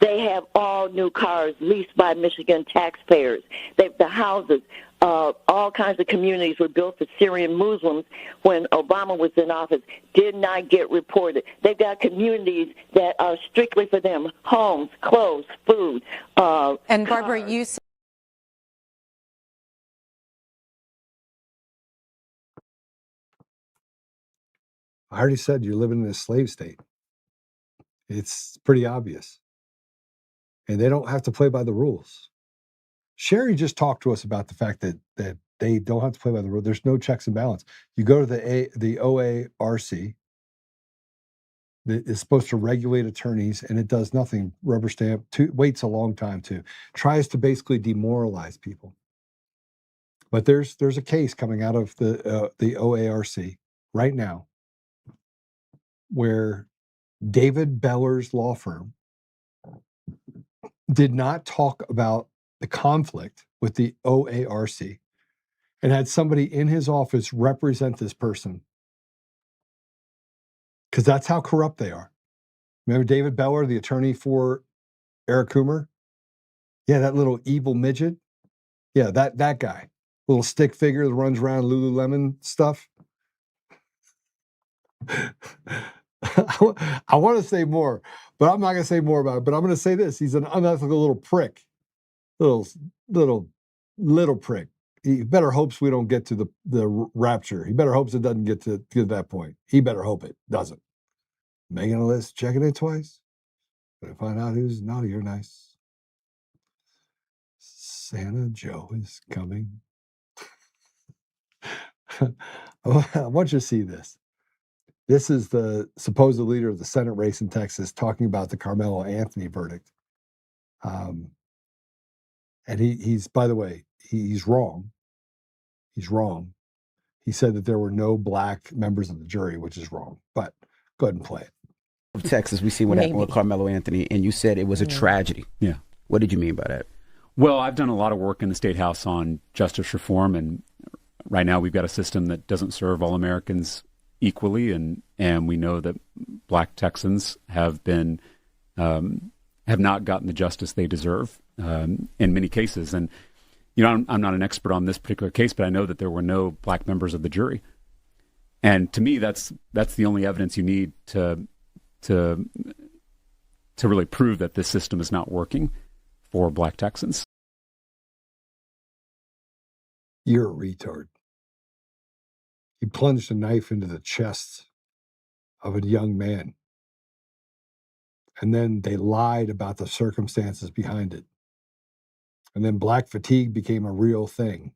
They have all new cars leased by Michigan taxpayers. The houses, all kinds of communities were built for Syrian Muslims when Obama was in office, did not get reported. They've got communities that are strictly for them: homes, clothes, food. And Barbara, cars. you said I already said you're living in a slave state. It's pretty obvious. And they don't have to play by the rules. Sherry just talked to us about the fact that they don't have to play by the rules. There's no checks and balance. You go to the OARC that is supposed to regulate attorneys, and it does nothing. Rubber stamp, waits a long time tries to basically demoralize people. But there's a case coming out of the OARC right now where David Beller's law firm did not talk about the conflict with the OARC and had somebody in his office represent this person, because that's how corrupt they are. Remember David Beller, the attorney for Eric Coomer? Yeah, that little evil midget. Yeah, that guy. Little stick figure that runs around Lululemon stuff. I want to say more, but I'm not going to say more about it. But I'm going to say this: he's an unethical little prick, little prick. He better hopes we don't get to the rapture. He better hopes it doesn't get to that point. He better hope it doesn't. Making a list, checking it twice. Gonna find out who's naughty or nice. Santa Joe is coming. I want you to see this. This is the supposed leader of the Senate race in Texas talking about the Carmelo Anthony verdict. And he's, by the way, he's wrong. He's wrong. He said that there were no black members of the jury, which is wrong. But go ahead and play it. Texas, we see what happened with Carmelo Anthony, and you said it was a tragedy. Yeah. What did you mean by that? Well, I've done a lot of work in the State House on justice reform, and right now we've got a system that doesn't serve all Americans equally, and we know that black Texans have not gotten the justice they deserve in many cases. And I'm not an expert on this particular case, but I know that there were no black members of the jury, and to me, that's the only evidence you need to really prove that this system is not working for black Texans. You're a retard. He plunged a knife into the chest of a young man. And then they lied about the circumstances behind it. And then black fatigue became a real thing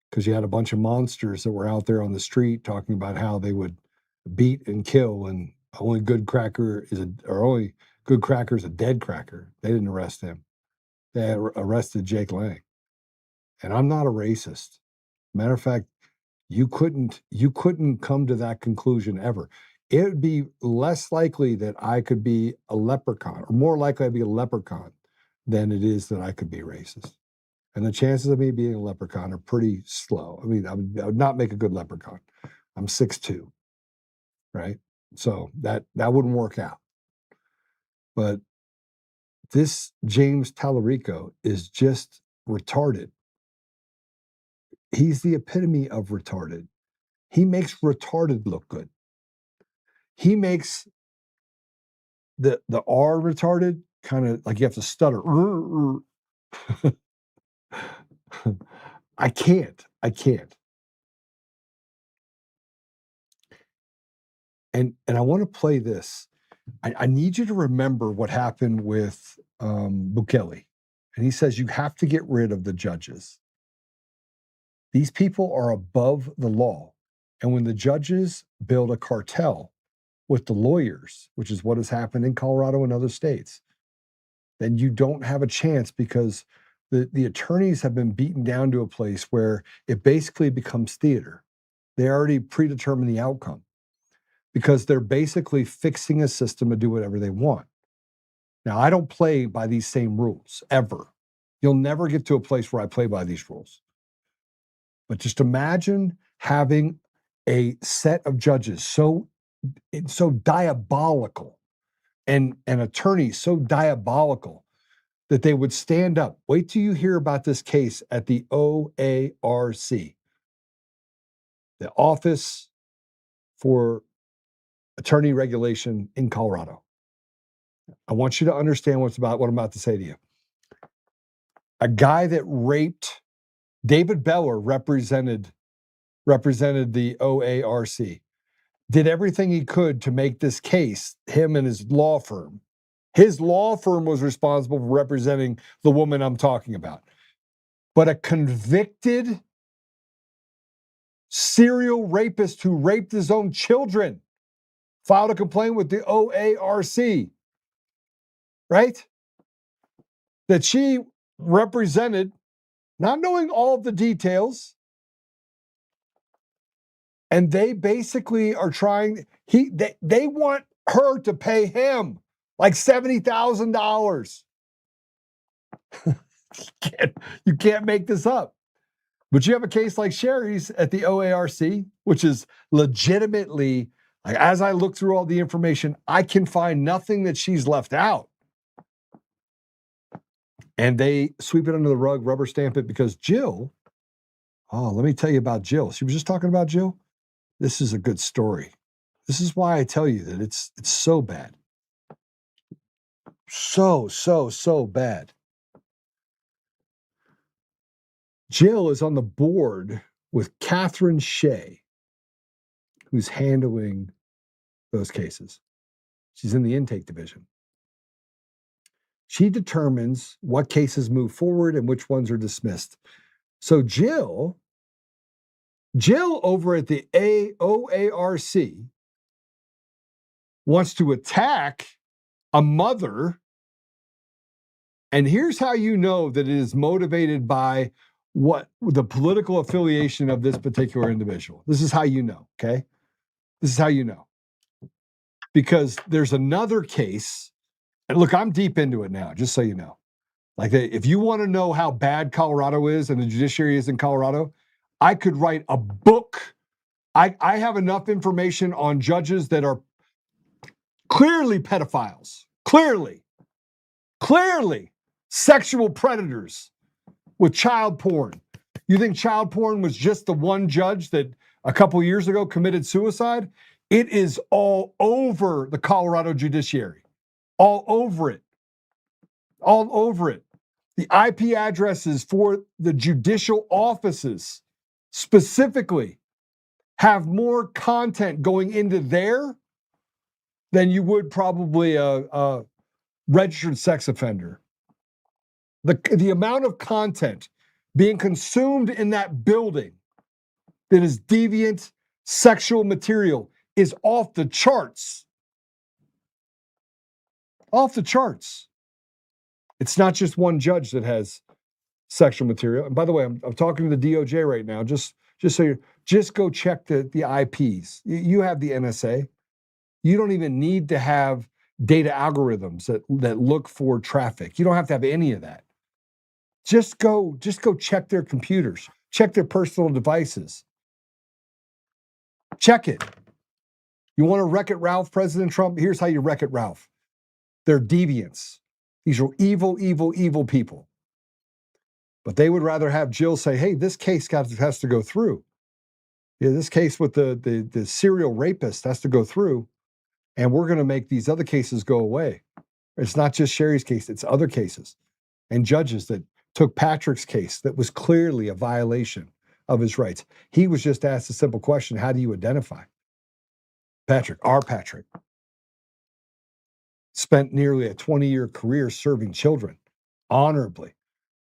because you had a bunch of monsters that were out there on the street talking about how they would beat and kill, and only good cracker is a dead cracker. They didn't arrest him. They arrested Jake Lang. And I'm not a racist. Matter of fact, you couldn't come to that conclusion ever. It would be less likely that I could be a leprechaun, or more likely I'd be a leprechaun than it is that I could be racist. And the chances of me being a leprechaun are pretty slow. I mean, I would not make a good leprechaun. I'm 6'2", right? So that wouldn't work out. But this James Tallarico is just retarded. He's the epitome of retarded. He makes retarded look good. He makes the R retarded kind of like you have to stutter. I can't. And I want to play this. I need you to remember what happened with Bukele. And he says you have to get rid of the judges. These people are above the law. And when the judges build a cartel with the lawyers, which is what has happened in Colorado and other states, then you don't have a chance, because the attorneys have been beaten down to a place where it basically becomes theater. They already predetermine the outcome because they're basically fixing a system to do whatever they want. Now, I don't play by these same rules, ever. You'll never get to a place where I play by these rules. But just imagine having a set of judges so diabolical and attorneys so diabolical that they would stand up. Wait till you hear about this case at the OARC, the Office for Attorney Regulation in Colorado. I want you to understand what I'm about to say to you. A guy that raped David Beller represented the OARC, did everything he could to make this case, him and his law firm. His law firm was responsible for representing the woman I'm talking about. But a convicted serial rapist who raped his own children filed a complaint with the OARC, right? That she represented, not knowing all of the details, And they basically are trying, they want her to pay him like $70,000. You can't make this up. But you have a case like Sherry's at the OARC, which is legitimately, like, as I look through all the information, I can find nothing that she's left out. And they sweep it under the rug, rubber stamp it, because Jill, let me tell you about Jill. She was just talking about Jill. This is a good story. This is why I tell you that it's so bad. So bad. Jill is on the board with Catherine Shea, who's handling those cases. She's in the intake division. She determines what cases move forward and which ones are dismissed. So Jill over at the OARC wants to attack a mother. And here's how you know that it is motivated by what the political affiliation of this particular individual. This is how you know, okay? This is how you know. Because there's another case, and look, I'm deep into it now, just so you know. Like, if you want to know how bad Colorado is and the judiciary is in Colorado, I could write a book. I have enough information on judges that are clearly pedophiles, clearly sexual predators with child porn. You think child porn was just the one judge that a couple years ago committed suicide? It is all over the Colorado judiciary. All over it. All over it. The IP addresses for the judicial offices specifically have more content going into there than you would probably a registered sex offender. The amount of content being consumed in that building that is deviant sexual material is off the charts. Off the charts. It's not just one judge that has sexual material. And by the way, I'm talking to the DOJ right now. Just so you just go check the IPs. You have the NSA. You don't even need to have data algorithms that look for traffic. You don't have to have any of that. Just go check their computers, check their personal devices. Check it. You want to wreck it, Ralph, President Trump? Here's how you wreck it, Ralph. They're deviants. These are evil, evil, evil people. But they would rather have Jill say, hey, this case has to go through. Yeah, this case with the serial rapist has to go through, and we're going to make these other cases go away. It's not just Sherry's case, it's other cases. And judges that took Patrick's case that was clearly a violation of his rights. He was just asked a simple question, how do you identify? Patrick, our Patrick, spent nearly a 20-year career serving children honorably.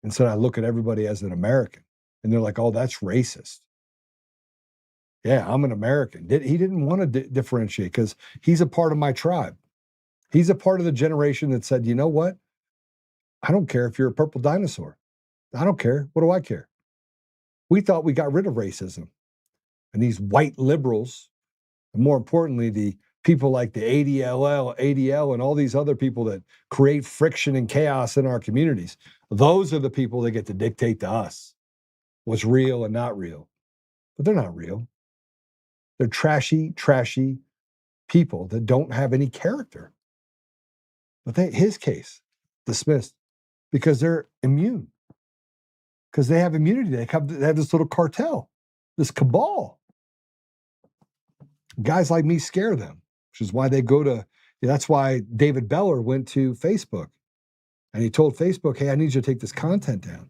And said, I look at everybody as an American. And they're like, oh, that's racist. Yeah, I'm an American. He didn't want to differentiate because he's a part of my tribe. He's a part of the generation that said, you know what? I don't care if you're a purple dinosaur. I don't care. What do I care? We thought we got rid of racism. And these white liberals, and more importantly, the people like the ADL, and all these other people that create friction and chaos in our communities, those are the people that get to dictate to us what's real and not real. But they're not real. They're trashy people that don't have any character. But his case, dismissed because they're immune. Because they have immunity. They have this little cartel, this cabal. Guys like me scare them, which is why they go to, that's why David Beller went to Facebook. And he told Facebook, hey, I need you to take this content down.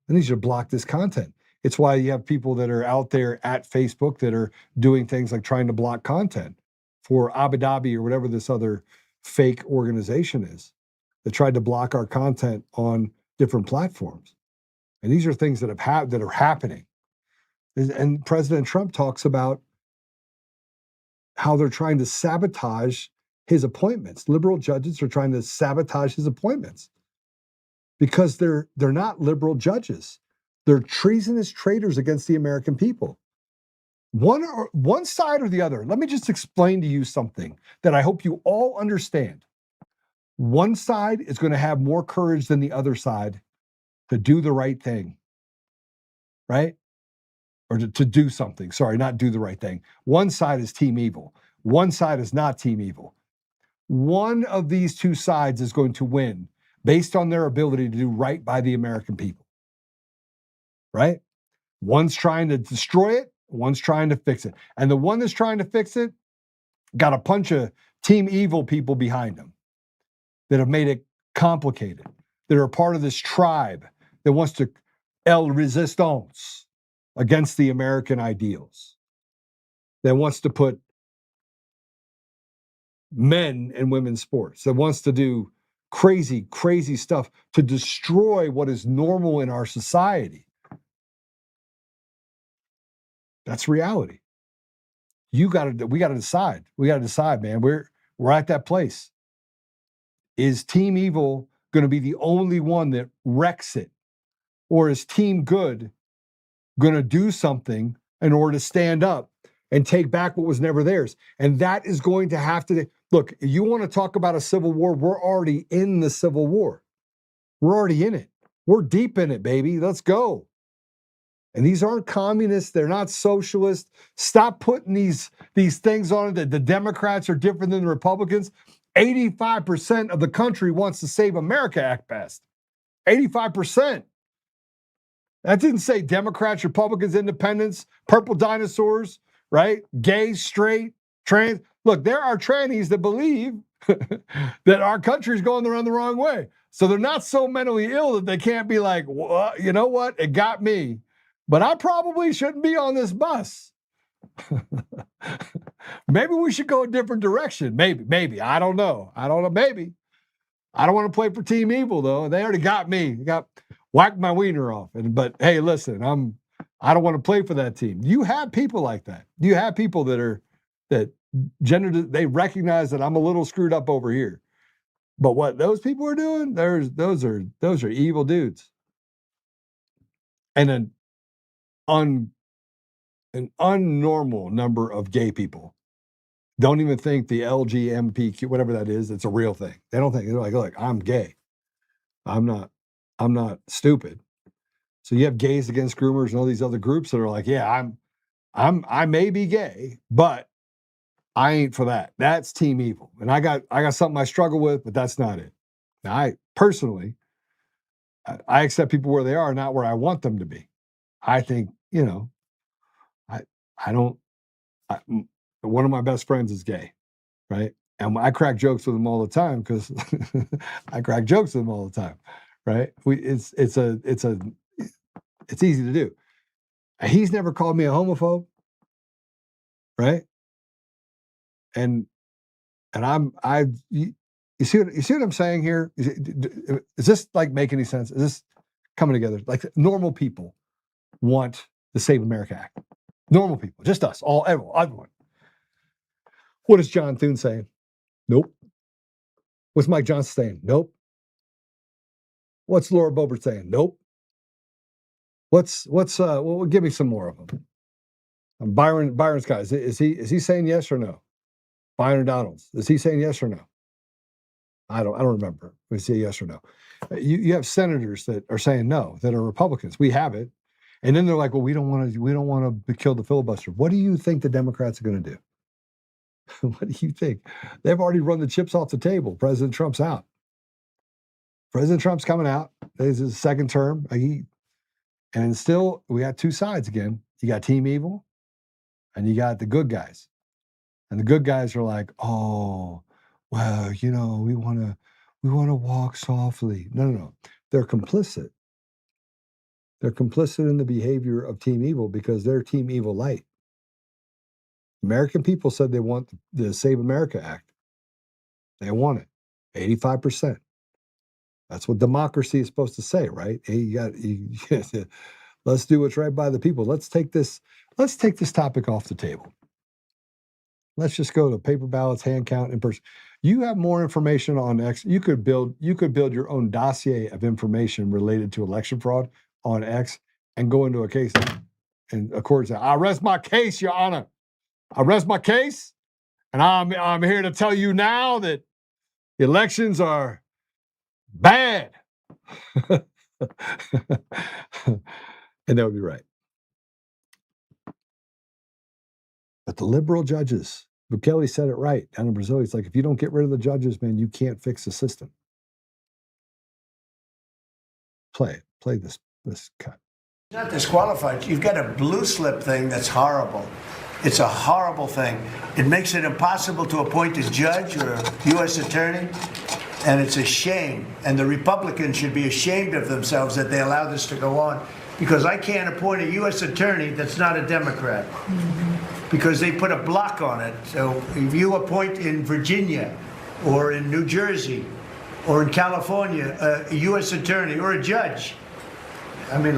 I need you to block this content. It's why you have people that are out there at Facebook that are doing things like trying to block content for Abu Dhabi or whatever this other fake organization is that tried to block our content on different platforms. And these are things that are happening. And President Trump talks about how they're trying to sabotage his appointments. Liberal judges are trying to sabotage his appointments because they're not liberal judges. They're treasonous traitors against the American people. one side or the other. Let me just explain to you something that I hope you all understand. One side is going to have more courage than the other side to do the right thing, right? Or to do something. Sorry, not do the right thing. One side is team evil. One side is not team evil. One of these two sides is going to win based on their ability to do right by the American people, right? One's trying to destroy it. One's trying to fix it. And the one that's trying to fix it got a bunch of team evil people behind them that have made it complicated, that are part of this tribe that wants to el resistance against the American ideals, that wants to put men in women's sports, that wants to do crazy, crazy stuff to destroy what is normal in our society. That's reality. We got to decide. We got to decide, man. We're at that place. Is Team Evil going to be the only one that wrecks it? Or is Team Good going to do something in order to stand up and take back what was never theirs? And that is going to have to, look, you want to talk about a civil war, we're already in the civil war. We're already in it. We're deep in it, baby. Let's go. And these aren't communists. They're not socialists. Stop putting these things on it that the Democrats are different than the Republicans. 85% of the country wants the Save America Act passed. 85%. That didn't say Democrats, Republicans, independents, purple dinosaurs, right? Gay, straight, trans. Look, there are trannies that believe that our country's going the wrong way. So they're not so mentally ill that they can't be like, well, you know what? It got me. But I probably shouldn't be on this bus. Maybe we should go a different direction. Maybe. I don't know. Maybe. I don't want to play for Team Evil, though. They already got me. Whacked my wiener off. But hey, listen, I don't want to play for that team. You have people like that. You have people that they recognize that I'm a little screwed up over here. But what those people are doing, those are evil dudes. And an unnormal number of gay people don't even think the LGBTQ, whatever that is, it's a real thing. They don't think, they're like, look, I'm gay. I'm not stupid. So you have Gays Against Groomers and all these other groups that are like, yeah, I may be gay, but I ain't for that. That's Team Evil. And I got something I struggle with, but that's not it. Now, I personally accept people where they are, not where I want them to be. I think, one of my best friends is gay, right? And I crack jokes with him all the time because I crack jokes with him all the time, right? It's easy to do. He's never called me a homophobe, right? And you see what I'm saying here? Is this like make any sense? Is this coming together? Like normal people want the Save America Act. Normal people, just us, everyone. What is John Thune saying? Nope. What's Mike Johnson saying? Nope. What's Laura Boebert saying? Nope. Well, give me some more of them. Byron's guy, is he saying yes or no? Byron Donalds, is he saying yes or no? I don't remember. We say yes or no. You have senators that are saying no, that are Republicans. We have it. And then they're like, well, we don't want to kill the filibuster. What do you think the Democrats are going to do? What do you think? They've already run the chips off the table. President Trump's out. President Trump's coming out. This is his second term. And still, we got two sides again. You got Team Evil, and you got the good guys. And the good guys are like, oh, well, we want to walk softly. No. They're complicit. They're complicit in the behavior of Team Evil because they're Team Evil light. American people said they want the Save America Act. They want it. 85%. That's what democracy is supposed to say, right? Hey, let's do what's right by the people. Let's take this topic off the table. Let's just go to paper ballots, hand count, in person. You have more information on X. You could build your own dossier of information related to election fraud on X and go into a case. and of course, I rest my case, Your Honor. I rest my case, and I'm here to tell you now that elections are bad. And that would be right. But the liberal judges, Bukele said it right down in Brazil. He's like, if you don't get rid of the judges, man, you can't fix the system. Play this cut. Not disqualified. You've got a blue slip thing that's horrible. It's a horrible thing. It makes it impossible to appoint a judge or a U.S. attorney, and it's a shame. And the Republicans should be ashamed of themselves that they allow this to go on, because I can't appoint a U.S. attorney that's not a Democrat, because they put a block on it. So if you appoint in Virginia or in New Jersey or in California a U.S. attorney or a judge, I mean,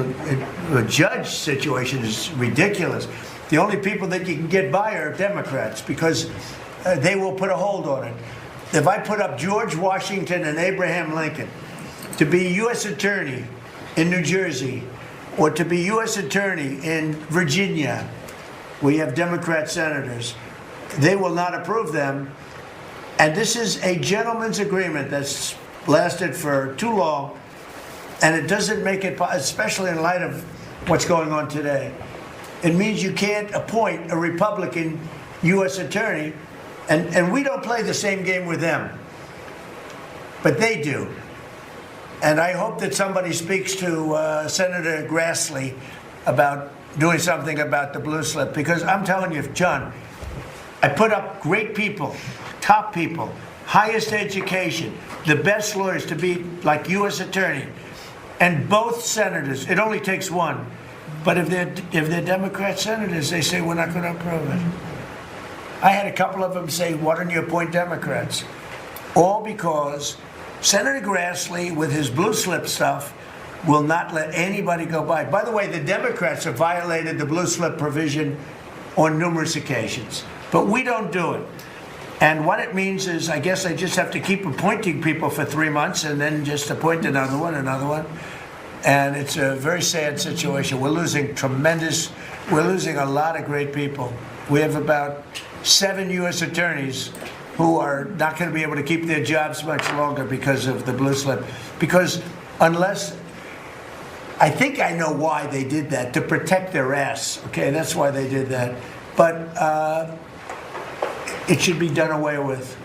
a judge situation is ridiculous. The only people that you can get by are Democrats, because they will put a hold on it. If I put up George Washington and Abraham Lincoln to be U.S. attorney in New Jersey or to be U.S. attorney in Virginia, we have Democrat senators, they will not approve them. And this is a gentleman's agreement that's lasted for too long. And it doesn't make it, especially in light of what's going on today, it means you can't appoint a Republican U.S. attorney, and we don't play the same game with them, but they do. And I hope that somebody speaks to Senator Grassley about doing something about the blue slip, because I'm telling you, John, I put up great people, top people, highest education, the best lawyers to be like U.S. attorney. And both senators, it only takes one, but if they're Democrat senators, they say we're not going to approve it. I had a couple of them say, why don't you appoint Democrats? All because Senator Grassley, with his blue slip stuff, will not let anybody go by. By the way, the Democrats have violated the blue slip provision on numerous occasions, but we don't do it. And what it means is, I guess I just have to keep appointing people for 3 months and then just appoint another one. And it's a very sad situation. We're losing a lot of great people. We have about 7 U.S. attorneys who are not going to be able to keep their jobs much longer because of the blue slip. Because unless, I think I know why they did that, to protect their ass. Okay, that's why they did that. But it should be done away with.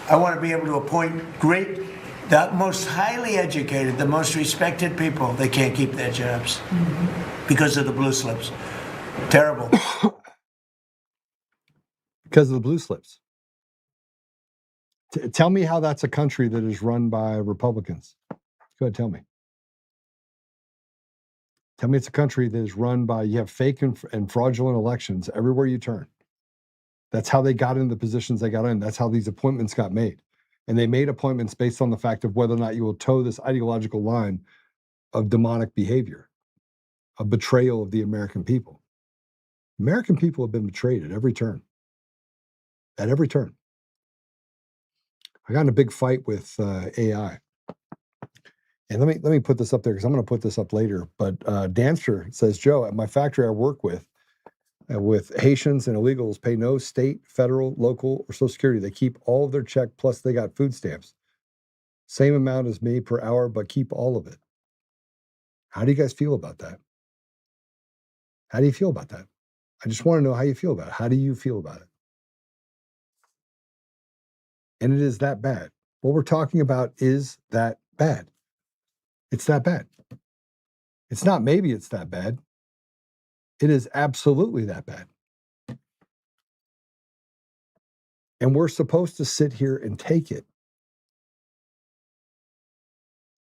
I want to be able to appoint the most highly educated, the most respected people. They can't keep their jobs because of the blue slips. Terrible. Because of the blue slips. Tell me how that's a country that is run by Republicans. Go ahead, tell me. Tell me it's a country that is run by, you have fake and fraudulent elections everywhere you turn. That's how they got in the positions they got in. That's how these appointments got made. And they made appointments based on the fact of whether or not you will toe this ideological line of demonic behavior, a betrayal of the American people. American people have been betrayed at every turn. At every turn. I got in a big fight with AI. And let me put this up there, because I'm going to put this up later. But Danster says, Joe, at my factory I work with Haitians and illegals pay no state, federal, local, or Social Security. They keep all of their check, plus they got food stamps. Same amount as me per hour, but keep all of it. How do you guys feel about that? How do you feel about that? I just want to know how you feel about it. How do you feel about it? And it is that bad. What we're talking about is that bad. It's that bad. It's not maybe it's that bad. It is absolutely that bad. And we're supposed to sit here and take it.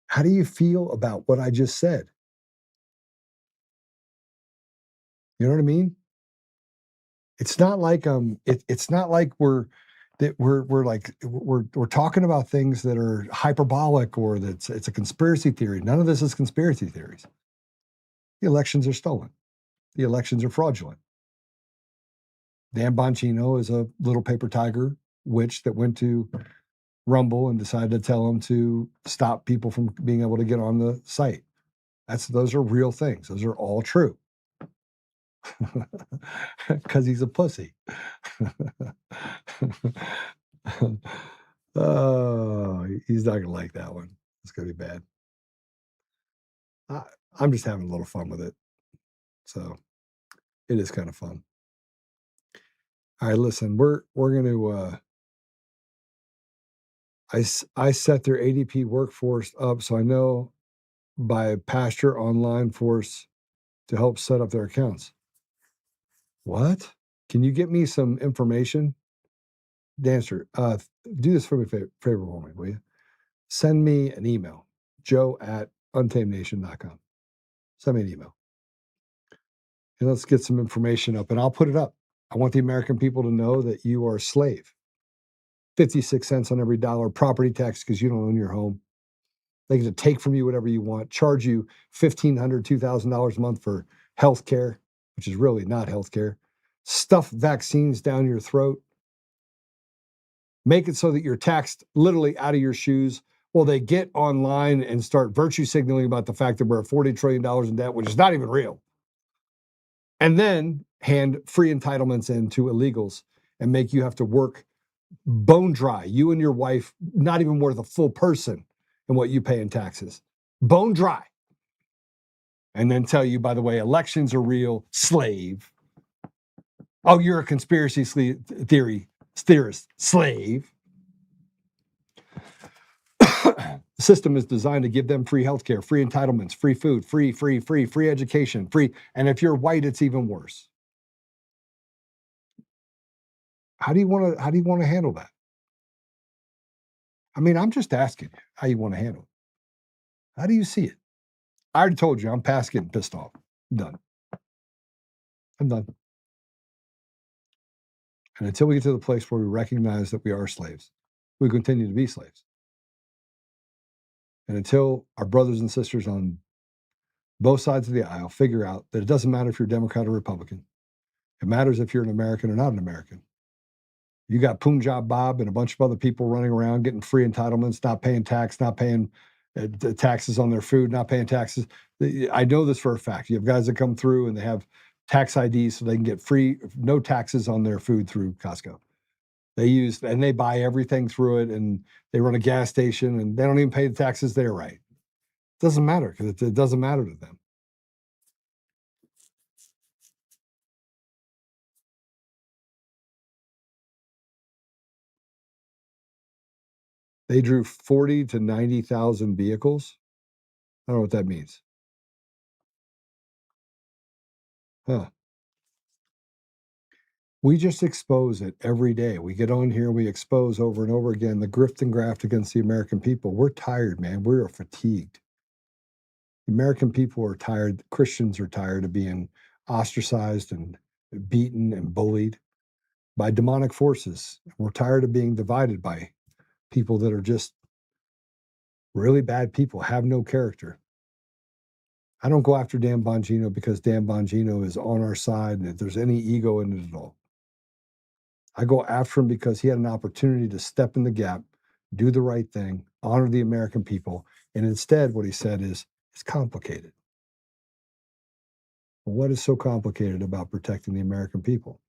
How do you feel about what I just said? You know what I mean? It's not like it's not like we're talking about things that are hyperbolic or that it's a conspiracy theory. None of this is conspiracy theories. The elections are stolen. The elections are fraudulent. Dan Bongino is a little paper tiger witch that went to Rumble and decided to tell him to stop people from being able to get on the site. Those are real things. Those are all true. Because he's a pussy. Oh, he's not going to like that one. It's going to be bad. I'm just having a little fun with it. So it is kind of fun. All right, listen, we're going to, I set their ADP workforce up so I know by pasture online force to help set up their accounts. What? Can you get me some information? Dancer, do this for me, favor for me, will you? Send me an email, joe@untamednation.com. Send me an email. And let's get some information up, and I'll put it up. I want the American people to know that you are a slave. 56 cents on every dollar, property tax because you don't own your home. They get to take from you whatever you want, charge you $1,500, $2,000 a month for health care, which is really not health care. Stuff vaccines down your throat. Make it so that you're taxed literally out of your shoes. Well, they get online and start virtue signaling about the fact that we're at $40 trillion in debt, which is not even real. And then hand free entitlements into illegals and make you have to work bone dry. You and your wife, not even worth a full person in what you pay in taxes. Bone dry. And then tell you, by the way, elections are real, slave. Oh, you're a conspiracy theorist, slave. The system is designed to give them free healthcare, free entitlements, free food, free education, free. And if you're white, it's even worse. How do you want to handle that? I mean, I'm just asking you how you want to handle it. How do you see it? I already told you I'm past getting pissed off. I'm done. I'm done. And until we get to the place where we recognize that we are slaves, we continue to be slaves. And until our brothers and sisters on both sides of the aisle figure out that it doesn't matter if you're Democrat or Republican, it matters if you're an American or not an American. You got Punjab Bob and a bunch of other people running around getting free entitlements, not paying tax, not paying taxes on their food, not paying taxes. I know this for a fact. You have guys that come through and they have tax IDs so they can get free, no taxes on their food through Costco. They buy everything through it, and they run a gas station and they don't even pay the taxes there, right? It doesn't matter because it doesn't matter to them. They drew 40 to 90,000 vehicles. I don't know what that means. Huh. We just expose it every day. We get on here, we expose over and over again the grift and graft against the American people. We're tired, man. We're fatigued. The American people are tired. Christians are tired of being ostracized and beaten and bullied by demonic forces. We're tired of being divided by people that are just really bad people, have no character. I don't go after Dan Bongino because Dan Bongino is on our side and if there's any ego in it at all. I go after him because he had an opportunity to step in the gap, do the right thing, honor the American people. And instead, what he said is, it's complicated. Well, what is so complicated about protecting the American people?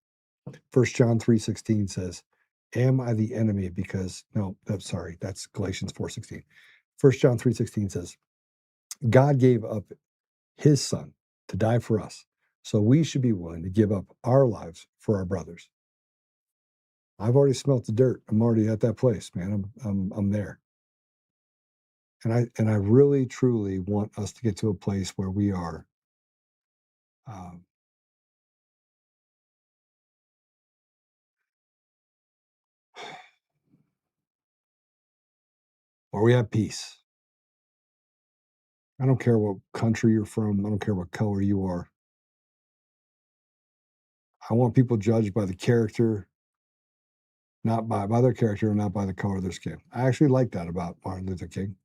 1 John 3:16 says, am I the enemy because, that's Galatians 4:16. 1 John 3:16 says, God gave up his son to die for us. So we should be willing to give up our lives for our brothers. I've already smelt the dirt. I'm already at that place, man. I'm there. And I really, truly want us to get to a place where we are where we have peace. I don't care what country you're from. I don't care what color you are. I want people judged by the character, not by their character, and not by the color of their skin. I actually like that about Martin Luther King.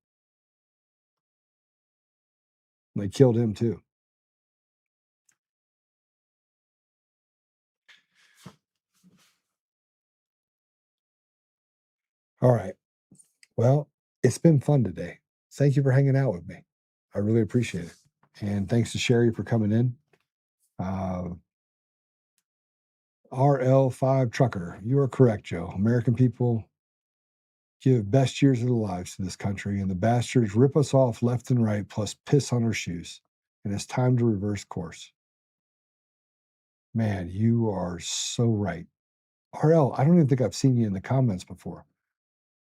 They killed him too. All right. Well, it's been fun today. Thank you for hanging out with me. I really appreciate it. And thanks to Sherry for coming in. RL5 Trucker, you are correct, Joe. American people give best years of their lives to this country, and the bastards rip us off left and right, plus piss on our shoes. And it's time to reverse course. Man, you are so right. RL, I don't even think I've seen you in the comments before.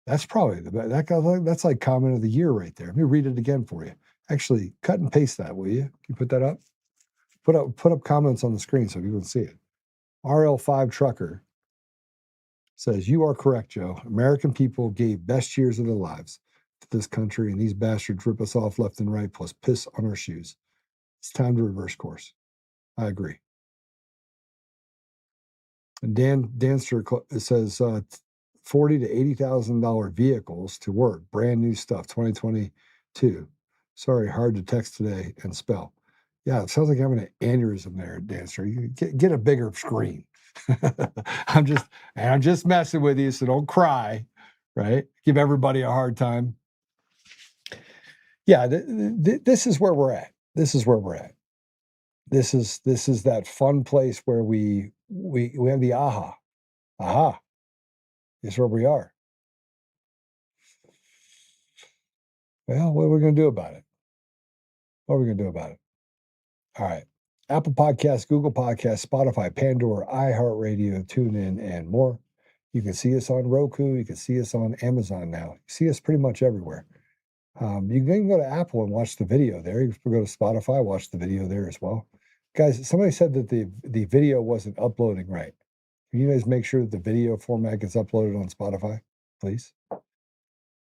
That's probably that's like comment of the year right there. Let me read it again for you. Actually, cut and paste that, will you? Can you put that up? Put up comments on the screen so people can see it. RL5 Trucker says, you are correct, Joe. American people gave best years of their lives to this country, and these bastards rip us off left and right, plus piss on our shoes. It's time to reverse course. I agree. And Dan Danster says, $40,000 to $80,000 vehicles to work, brand new stuff, 2022. Sorry, hard to text today and spell. Yeah, it sounds like having an aneurysm there, Dancer. You get a bigger screen. I'm just messing with you, so don't cry, right? Give everybody a hard time. Yeah, this is where we're at. This is where we're at. This is that fun place where we have the aha. Aha. Is where we are. Well, what are we going to do about it? What are we going to do about it? All right. Apple Podcasts, Google Podcasts, Spotify, Pandora, iHeartRadio, TuneIn, and more. You can see us on Roku. You can see us on Amazon now. You see us pretty much everywhere. You can go to Apple and watch the video there. You can go to Spotify, watch the video there as well. Guys, somebody said that the video wasn't uploading right. Can you guys make sure that the video format gets uploaded on Spotify, please?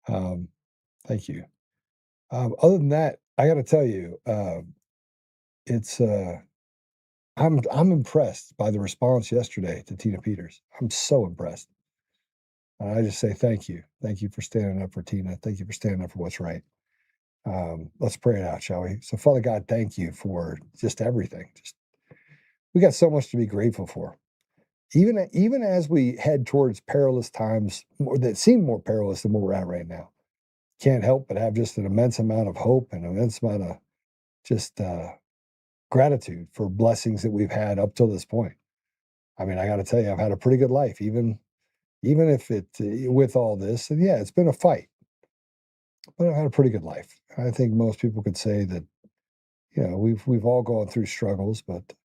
Thank you. Other than that, I got to tell you, it's I'm impressed by the response yesterday to Tina Peters. I'm so impressed. I just say thank you. Thank you for standing up for Tina. Thank you for standing up for what's right. Let's pray it out, shall we? So, Father God, thank you for just everything. We got so much to be grateful for. Even as we head towards perilous times that seem more perilous than where we're at right now, can't help but have just an immense amount of hope and an immense amount of just gratitude for blessings that we've had up till this point. I mean, I got to tell you, I've had a pretty good life, even if with all this, and yeah, it's been a fight, but I've had a pretty good life. I think most people could say that, we've all gone through struggles, but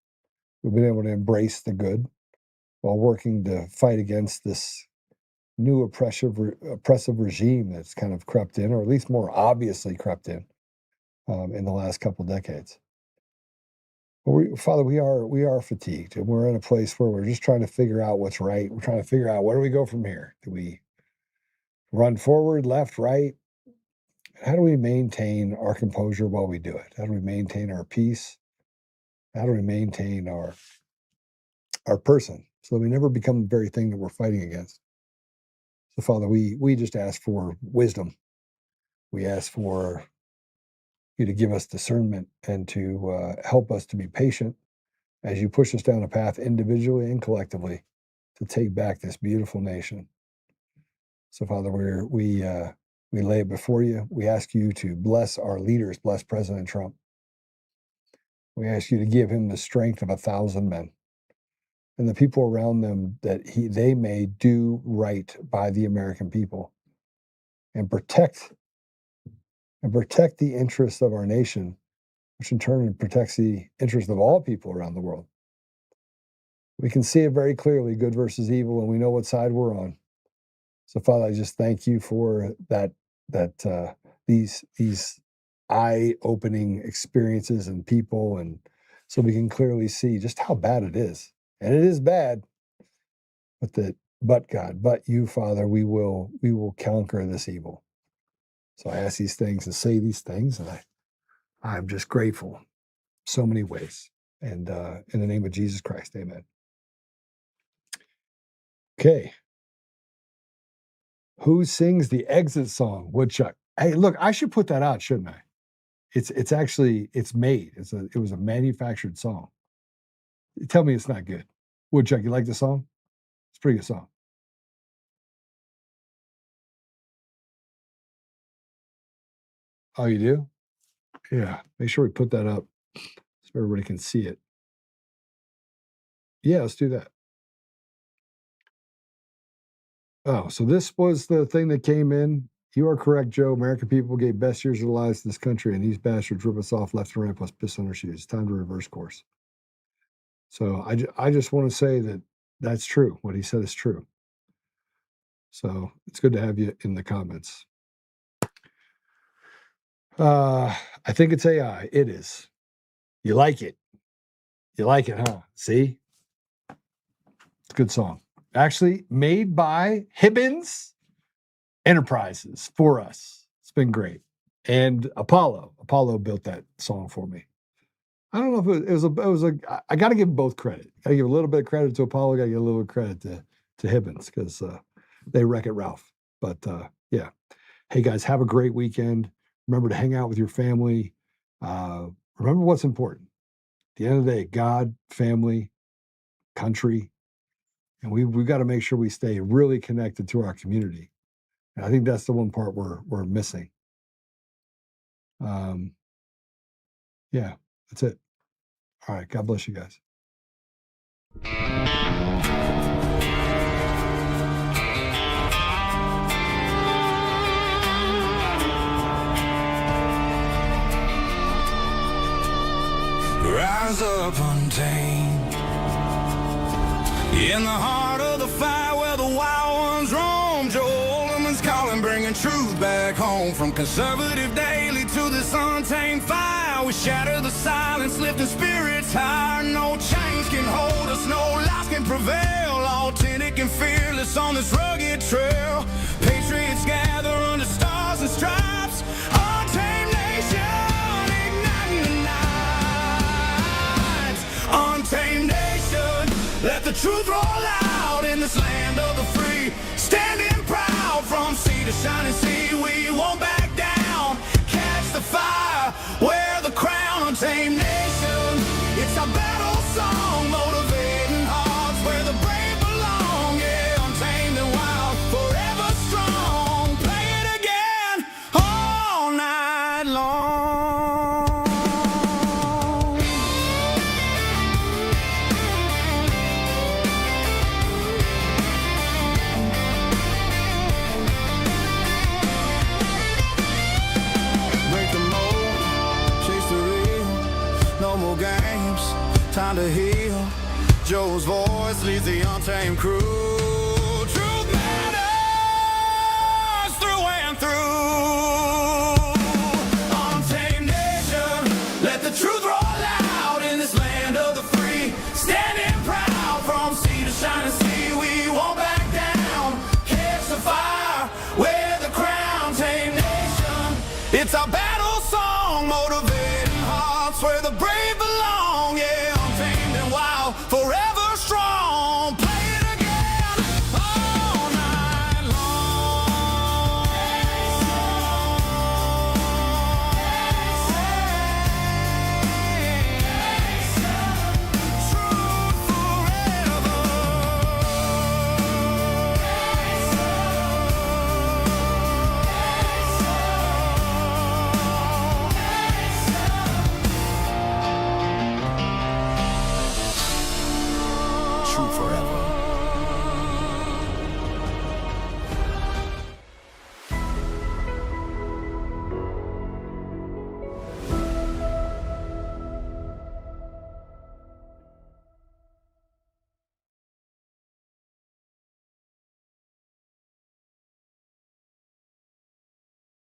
we've been able to embrace the good while working to fight against this new oppressive regime that's kind of crept in, or at least more obviously crept in the last couple decades. Father, we are fatigued, and we're in a place where we're just trying to figure out what's right. We're trying to figure out, where do we go from here? Do we run forward, left, right? How do we maintain our composure while we do it? How do we maintain our peace? How do we maintain our person so that we never become the very thing that we're fighting against? So, Father, we just ask for wisdom. We ask for you to give us discernment and to help us to be patient as you push us down a path individually and collectively to take back this beautiful nation. So, Father, we lay it before you. We ask you to bless our leaders, bless President Trump. We ask you to give him the strength of 1,000 men and the people around them, that they may do right by the American people and protect the interests of our nation, which in turn protects the interests of all people around the world. We can see it very clearly, good versus evil, and we know what side we're on. So, Father, I just thank you for these eye-opening experiences and people, and so we can clearly see just how bad it is. And it is bad, but God, but you, Father, we will conquer this evil. So I ask these things and say these things, and I'm just grateful so many ways. And in the name of Jesus Christ, amen. Okay. Who sings the exit song? Woodchuck. Hey, look, I should put that out, shouldn't I? It's actually made. It was a manufactured song. Tell me it's not good. Woodchuck, you like the song? It's a pretty good song. Oh, you do? Yeah. Make sure we put that up so everybody can see it. Yeah, let's do that. Oh, so this was the thing that came in. You are correct, Joe. American people gave best years of their lives to this country, and these bastards rip us off left and right plus piss on their shoes. Time to reverse course. So I just want to say that that's true. What he said is true. So it's good to have you in the comments. I think it's AI. It is. You like it. You like it, huh? See? It's a good song. Actually made by Hibbins Enterprises for us. It's been great. And Apollo built that song for me. I don't know if it was a I got to give both credit. Got to give a little bit of credit to Apollo. Got to give a little credit to Hibbins because they wreck it, Ralph. But yeah. Hey guys, have a great weekend. Remember to hang out with your family. Remember what's important. At the end of the day, God, family, country, and we've got to make sure we stay really connected to our community. And I think that's the one part we're missing. Yeah, that's it. All right. God bless you guys. Rise up untamed in the heart of the fire where the wild ones roam. Joe Oltmann's calling, bringing truth back home. From conservative daily to this untamed fire, we shatter the silence, lifting spirits higher. No chains can hold us, no lies can prevail. Authentic and fearless on this rugged trail. Patriots gather under stars and stripes. Untamed nation, igniting the night. Untamed nation, let the truth roll out in this land of the free. Standing proud from sea to shining sea, we won't back down. Catch the fire, wear the crown. Untamed nation, it's our battle song, motivating hearts where the brave belong. Yeah, untamed and wild, forever strong. Play it again all night long. Break the mold, chase the real, no more games, time to heal. Joe's voice leads the untamed crew. Truth matters through and through.